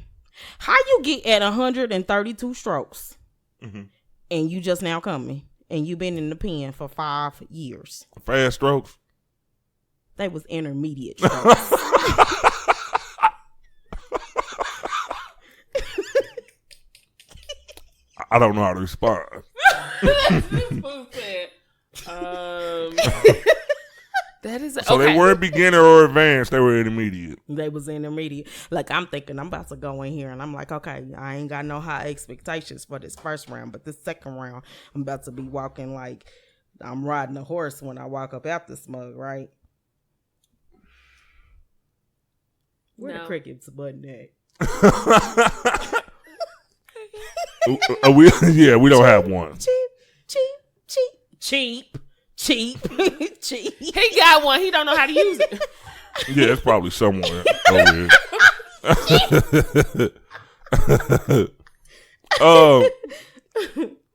How you get at 132 strokes and you just now coming and you been in the pen for 5 years? Fast strokes. They was intermediate strokes. I don't know how to respond. That is So okay. they weren't beginner or advanced. They were intermediate. They was intermediate. Like, I'm thinking I'm about to go in here and I'm like, okay, I ain't got no high expectations for this first round, but this second round, I'm about to be walking like I'm riding a horse when I walk up out this mug, right? Where the No. crickets button at? We don't have one. Cheap. He got one. He don't know how to use it. Yeah, it's probably somewhere over here.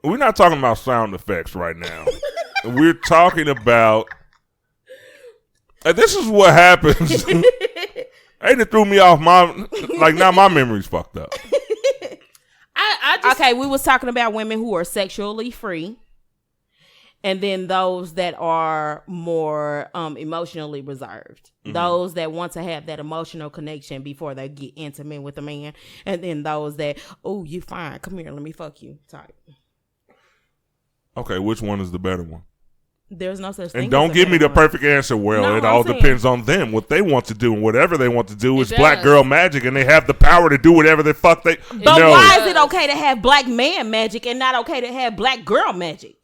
We're not talking about sound effects right now. We're talking about. And this is what happens. Ain't it threw me off now my memory's fucked up. Okay, we was talking about women who are sexually free. And then those that are more emotionally reserved. Mm-hmm. Those that want to have that emotional connection before they get intimate with a man. And then those that, oh, you fine. Come here. Let me fuck you. Type. Okay, which one is the better one? There's no such thing. And don't give me the perfect answer. Well, no, it all depends on them, what they want to do, and whatever they want to do is black girl magic, and they have the power to do whatever the fuck they. But why is it okay to have black man magic and not okay to have black girl magic?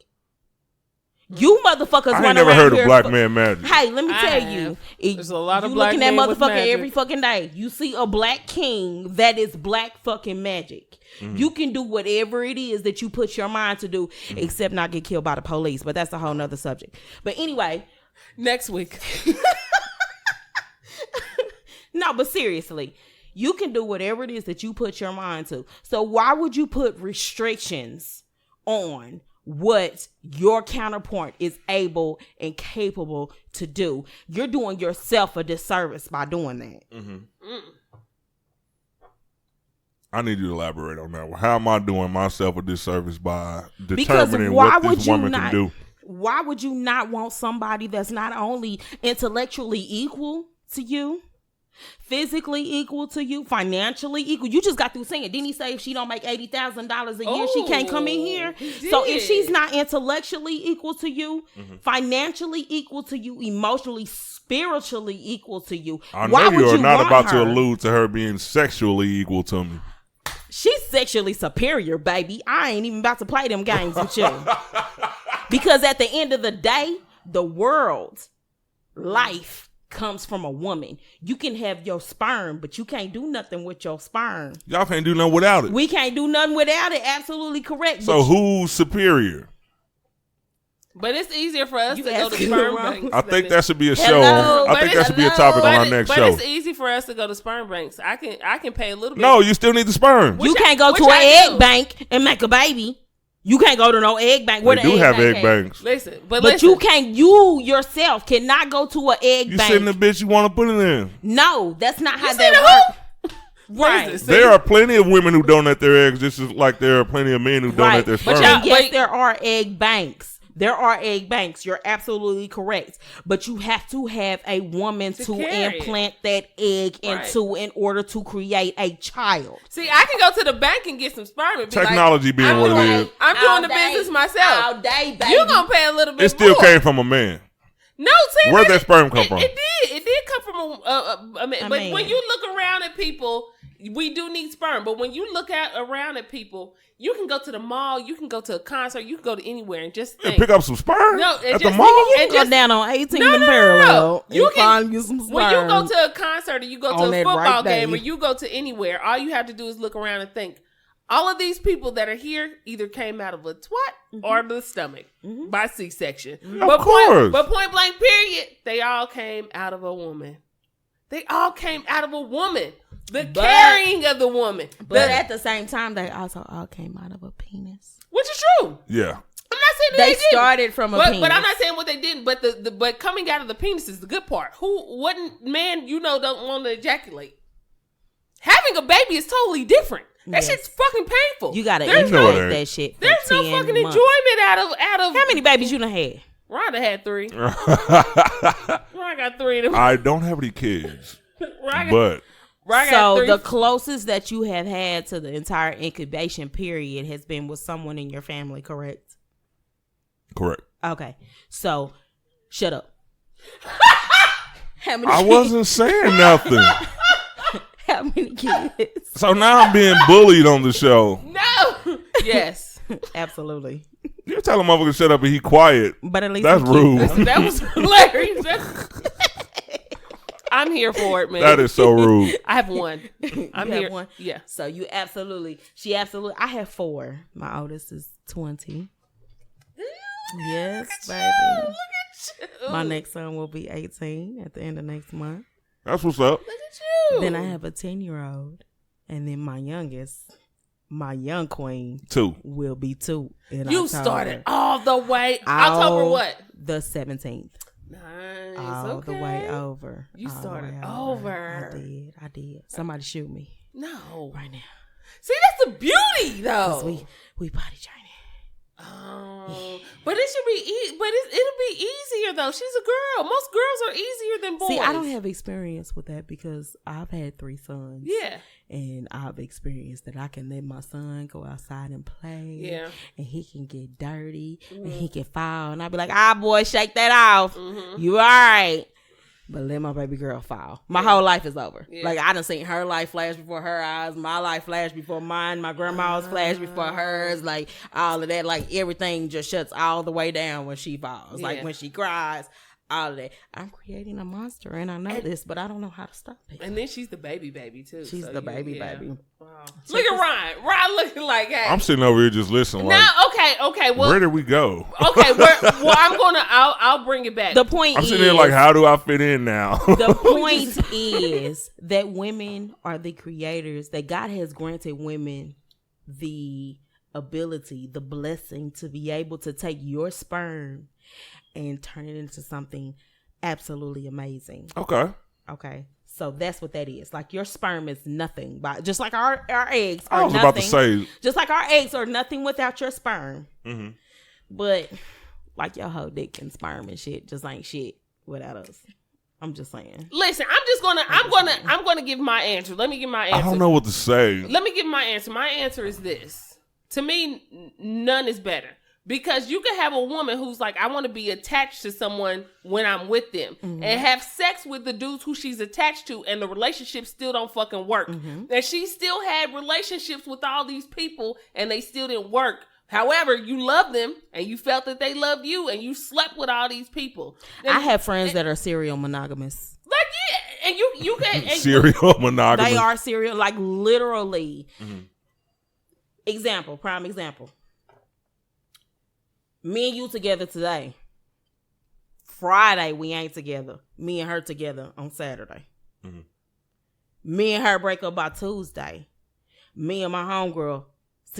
You motherfuckers run around here. I ain't never heard of black man magic. Hey, let me tell you. There's a lot of you black men looking at motherfucker with every fucking day. You see a black king that is black fucking magic. Mm-hmm. You can do whatever it is that you put your mind to do, except not get killed by the police. But that's a whole nother subject. But anyway. Next week. No, but seriously. You can do whatever it is that you put your mind to. So why would you put restrictions on what your counterpart is able and capable to do? You're doing yourself a disservice by doing that. Mm-hmm. I need you to elaborate on that one. How am I doing myself a disservice by determining what this woman can do? Why would you not want somebody that's not only intellectually equal to you, physically equal to you, financially equal? You just got through saying, didn't he say if she don't make $80,000 a year, she can't come in here? So if she's not intellectually equal to you, financially equal to you, emotionally, spiritually equal to you, I know you are not about to allude to her being sexually equal to me. She's sexually superior, baby. I ain't even about to play them games with you. Because at the end of the day, the world's life comes from a woman. You can have your sperm, but you can't do nothing with your sperm. Y'all can't do nothing without it. We can't do nothing without it. Absolutely correct. So who's superior? But it's easier for us to go to sperm banks. I think that should be a show. I think that should be a topic on our next show. But it's easy for us to go to sperm banks. I can pay a little bit. No, you still need the sperm. You can't go to an egg bank and make a baby. You can't go to no egg bank. They do have egg banks. Listen, but you can't. You yourself cannot go to an egg bank. You send the bitch you want to put it in. No, that's not how that works. Right. There are plenty of women who donate their eggs, just as like there are plenty of men who donate their sperm. But yes, there are egg banks. There are egg banks. You're absolutely correct. But you have to have a woman to implant that egg into in order to create a child. See, I can go to the bank and get some sperm. And Technology being what it is. I'm doing the business myself. All day, baby. You're going to pay a little bit more. It still more. Came from a man. No, see, where'd that sperm come from? It did come from a man. But when you look around at people, we do need sperm. But when you look around at people, you can go to the mall, you can go to a concert, you can go to anywhere and just think. Pick up some sperm at the mall? You can go down on 18th and Parallel and find you some sperm. When you go to a concert or you go to a football game or you go to anywhere, all you have to do is look around and think, all of these people that are here either came out of a twat or the stomach by C-section. Of course. But point blank period, they all came out of a woman. They all came out of a woman. Carrying of the woman. But at the same time, they also all came out of a penis. Which is true. Yeah. I'm not saying they started from a penis. But I'm not saying what they didn't. But but coming out of the penis is the good part. What man don't want to ejaculate? Having a baby is totally different. That shit's fucking painful. You gotta enjoy that shit. There's no fucking enjoyment out of. How many babies you done had? Rhonda had 3. I got 3 of them. I don't have any kids. But. So the closest that you have had to the entire incubation period has been with someone in your family, correct? Correct. Okay. So, shut up. I wasn't saying nothing. How many kids? So now I'm being bullied on the show. No. Yes. Absolutely. You tell a motherfucker to shut up and he quiet. But at least that's rude. That was hilarious. I'm here for it, man. That is so rude. I have 1. I'm here. 1? Yeah. So she absolutely. I have 4. My oldest is 20. Yes, baby. Look at you. My next son will be 18 at the end of next month. That's what's up. Look at you. Then I have a 10-year-old, and then my youngest, my young queen, 2. will be 2. In You October. started all the way. October what? The 17th. Nice. All the way over. You All the started way over. I did. Somebody shoot me No. right now. See, that's the beauty, though. 'Cause we potty training. Oh, but it should be. But it'll be easier though. She's a girl. Most girls are easier than boys. See, I don't have experience with that because I've had 3 sons. Yeah. And I've experienced that I can let my son go outside and play. Yeah. And he can get dirty and he can fall. And I'll be like, boy, shake that off. You all right. But let my baby girl fall. My whole life is over. Yeah. Like, I done seen her life flash before her eyes. My life flash before mine. My grandma's flash before hers. Like, all of that. Like, everything just shuts all the way down when she falls. Like, when she cries. All of that. I'm creating a monster, and I know this, but I don't know how to stop it. And then she's the baby too. She's so the baby. Wow. Look at Ryan. Ryan looking like, hey. I'm sitting over here just listening. Like, Now, okay. Well, where did we go? okay. I'll bring it back. The point I'm is, sitting there like, how do I fit in now? the point is that women are the creators, that God has granted women the ability, the blessing to be able to take your sperm and turn it into something absolutely amazing. Okay. So that's what that is. Like, your sperm is nothing, but just like our eggs are I was nothing. about to say. Just like our eggs are nothing without your sperm. Mm-hmm. But like your whole dick and sperm and shit just ain't shit without us. I'm just saying. Listen, I'm gonna give my answer. Let me give my answer. I don't know what to say. Let me give my answer. My answer is this. To me, none is better. Because you can have a woman who's like, I want to be attached to someone when I'm with them, and have sex with the dudes who she's attached to, and the relationship still don't fucking work. And she still had relationships with all these people, and they still didn't work. However, you love them, and you felt that they loved you, and you slept with all these people. And, I have friends that are serial monogamous. like, yeah, and you can and Serial monogamous. They are serial, like, literally. Prime example. Me and you together today. Friday, we ain't together. Me and her together on Saturday. Me and her break up by Tuesday. Me and my homegirl,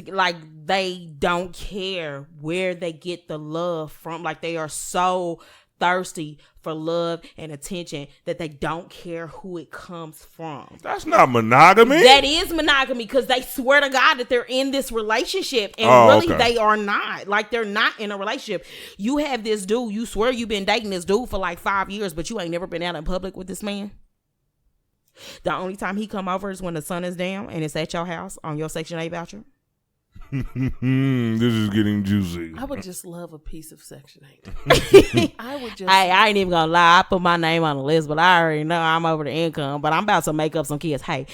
like, they don't care where they get the love from. Like, they are so thirsty for love and attention that they don't care who it comes from. That's not monogamy. That is monogamy, because they swear to God that they're in this relationship, and they are not. Like, they're not in a relationship. You have this dude, you swear you've been dating this dude for like 5 years, but you ain't never been out in public with this man. The only time he come over is when the sun is down and it's at your house on your Section 8 voucher. This is getting juicy. I would just love a piece of Section 8. I would just. I ain't even gonna lie. I put my name on the list, but I already know I'm over the income. But I'm about to make up some kids. Hey,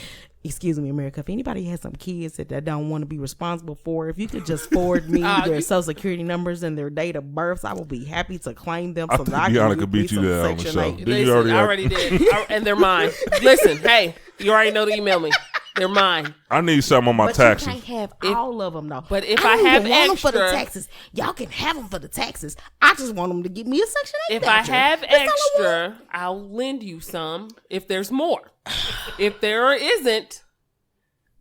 excuse me, America. If anybody has some kids that don't want to be responsible for, if you could just forward me their social security numbers and their date of births, I will be happy to claim them. I think Deanna could beat you there on the show. Listen, I already did. And they're mine. Listen, hey, you already know to email me. They're mine. I need something on my taxes. You can't have all of them, though. But if I have don't want extra, them for the taxes, y'all can have them for the taxes. I just want them to give me a Section 8 if voucher. I have That's all I want. extra, I'll lend you some if there's more. If there isn't,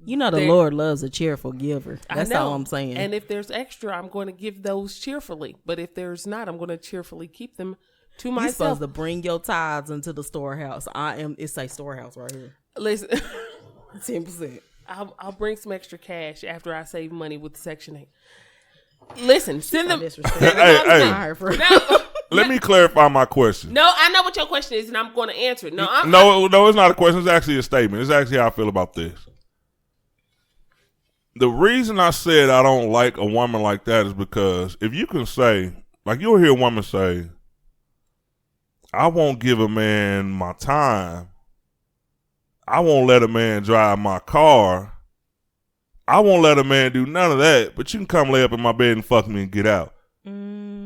you know the Lord loves a cheerful giver. That's all I'm saying. And if there's extra, I'm going to give those cheerfully. But if there's not, I'm going to cheerfully keep them to myself. You're supposed to bring your tithes into the storehouse. It's a storehouse right here. Listen, 10%. I'll bring some extra cash after I save money with Section 8. Listen, send them. Hey. Let me clarify my question. No, I know what your question is, and I'm going to answer it. No, it's not a question. It's actually a statement. It's actually how I feel about this. The reason I said I don't like a woman like that is because if you can say, like, you'll hear a woman say, I won't give a man my time. I won't let a man drive my car. I won't let a man do none of that, but you can come lay up in my bed and fuck me and get out.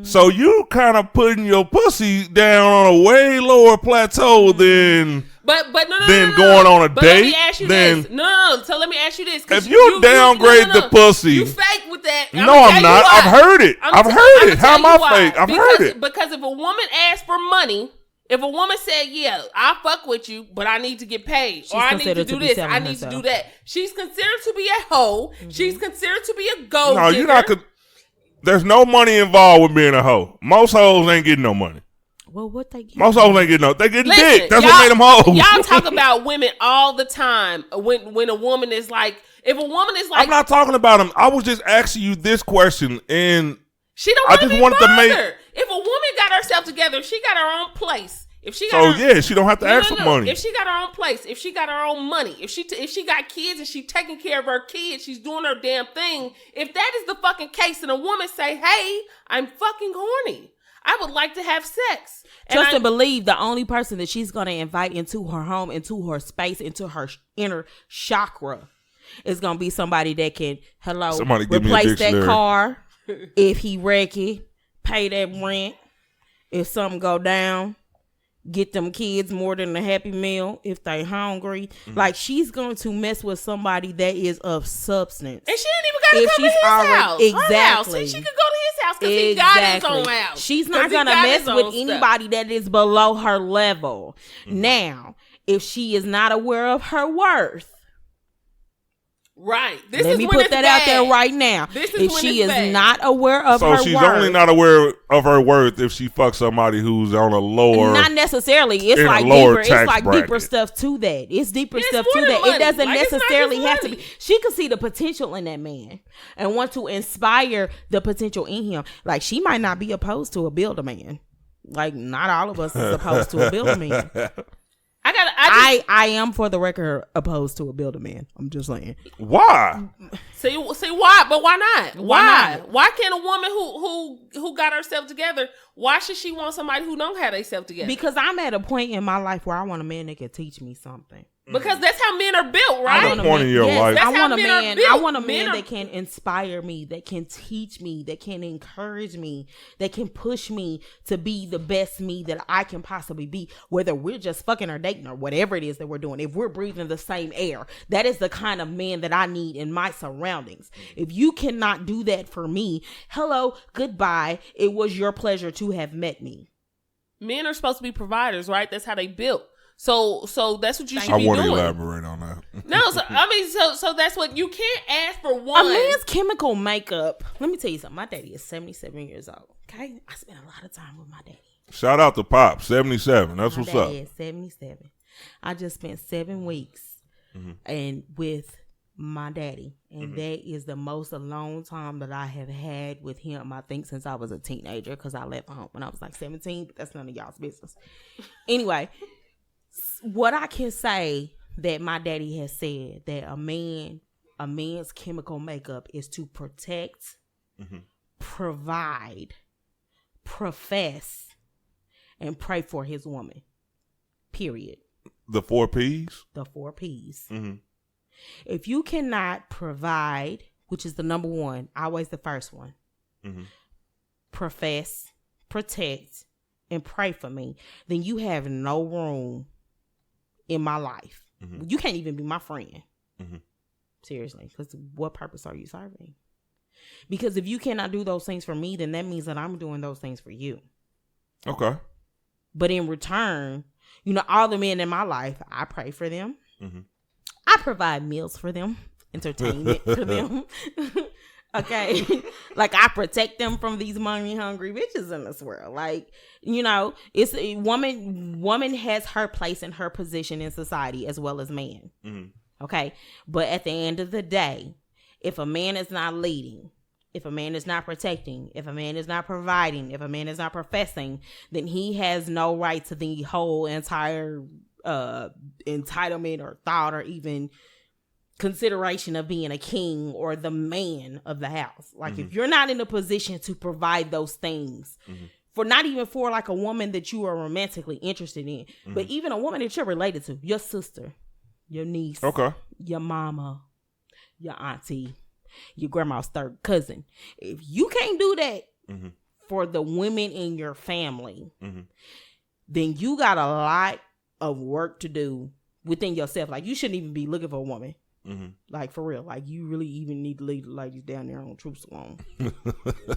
So you kind of putting your pussy down on a way lower plateau than going on a date. Let me ask you this. No. So let me ask you this. If you downgrade the pussy, you fake with that. No, I'm not. I've heard it. I've heard it. How am I fake? I've heard it. Because if a woman asks for money, If a woman said, yeah, I fuck with you, but I need to get paid, or I need to do this, I need to do that, she's considered to be a hoe. Mm-hmm. She's considered to be a gold digger. No, you're not. There's no money involved with being a hoe. Most hoes ain't getting no money. Well, what they get? Most hoes ain't getting no. They getting dick. That's what made them hoes. Y'all talk about women all the time. When a woman is like, if a woman is like, I'm not talking about them. I was just asking you this question, and she don't want to be bothered. If a woman got herself together, she got her own place. If she got she don't have to ask for money. If she got her own place, if she got her own money, if she got kids and she taking care of her kids, she's doing her damn thing. If that is the fucking case, and a woman say, "Hey, I'm fucking horny. I would like to have sex." Trust and believe the only person that she's going to invite into her home, into her space, into her inner chakra is going to be somebody that can replace that car if he wreck it, pay that rent if something go down, get them kids more than a Happy Meal if they hungry. Mm-hmm. Like, she's going to mess with somebody that is of substance. And she ain't even got to come to his house. Exactly. She could go to his house because he got his own house. She's not going to mess with anybody that is below her level. Mm-hmm. Now, if she is not aware of her worth, right. Let me put that out there right now. If she is not aware of her worth. So she's only not aware of her worth if she fucks somebody who's on a lower. Not necessarily. It's like deeper. It's like deeper stuff to that. It's deeper stuff to that. It doesn't necessarily have to be. She can see the potential in that man and want to inspire the potential in him. Like, she might not be opposed to a builder man. Like, not all of us is opposed to a builder man. I am, for the record, opposed to a builder man. I'm just saying. Why? See why? But why not? Why? Why can't a woman who got herself together? Why should she want somebody who don't have themselves together? Because I'm at a point in my life where I want a man that can teach me something. Because that's how men are built, right? I want a man that can inspire me, that can teach me, that can encourage me, that can push me to be the best me that I can possibly be. Whether we're just fucking or dating or whatever it is that we're doing, if we're breathing the same air, that is the kind of man that I need in my surroundings. If you cannot do that for me, hello, goodbye. It was your pleasure to have met me. Men are supposed to be providers, right? That's how they built. So that's what you should be doing. I want to elaborate on that. No, so that's what you can't ask for. One, a man's chemical makeup. Let me tell you something. My daddy is 77 years old. Okay, I spent a lot of time with my daddy. Shout out to Pop, 77. That's what's up. My daddy is 77. I just spent 7 weeks and with my daddy, and that is the most alone time that I have had with him. I think since I was a teenager, because I left home when I was like 17. But that's none of y'all's business. Anyway. What I can say that my daddy has said, that a man's chemical makeup is to protect, provide, profess, and pray for his woman. Period. The 4 P's? The 4 P's. Mm-hmm. If you cannot provide, which is the number one, always the first one, profess, protect, and pray for me, then you have no room in my life. You can't even be my friend. Seriously, because what purpose are you serving? Because if you cannot do those things for me, then that means that I'm doing those things for you. Okay. But in return, all the men in my life, I pray for them. I provide meals for them, entertainment for them. Okay, like, I protect them from these money hungry bitches in this world. Like, it's a woman has her place and her position in society as well as man. Okay, but at the end of the day, if a man is not leading, if a man is not protecting, if a man is not providing, if a man is not professing, then he has no right to the whole entire entitlement or thought or even consideration of being a king or the man of the house. Like, if you're not in a position to provide those things for, not even for like a woman that you are romantically interested in, but even a woman that you're related to, your sister, your niece, your mama, your auntie, your grandma's third cousin. If you can't do that for the women in your family, then you got a lot of work to do within yourself. Like, you shouldn't even be looking for a woman. Like, for real, like, you really even need to leave the ladies down there on Truth Salon.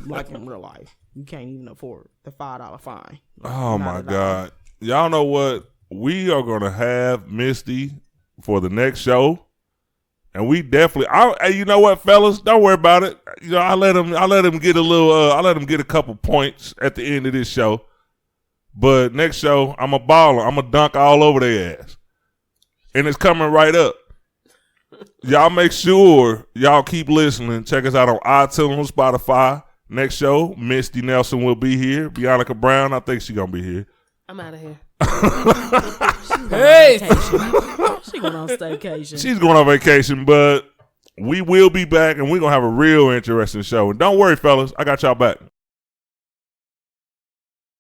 Like, in real life, you can't even afford the $5 fine. Oh my God, y'all know what? We are gonna have Misty for the next show, and we definitely. Hey, you know what, fellas? Don't worry about it. You know, I let him get a little. I let him get a couple points at the end of this show. But next show, I'm a baller. I'm a dunk all over their ass, and it's coming right up. Y'all make sure y'all keep listening. Check us out on iTunes, Spotify. Next show, Misty Nelson will be here. Bianca Brown, I think she's gonna be here. I'm out of here. Hey, she going on staycation. She's going on vacation, but we will be back, and we're gonna have a real interesting show. And don't worry, fellas, I got y'all back.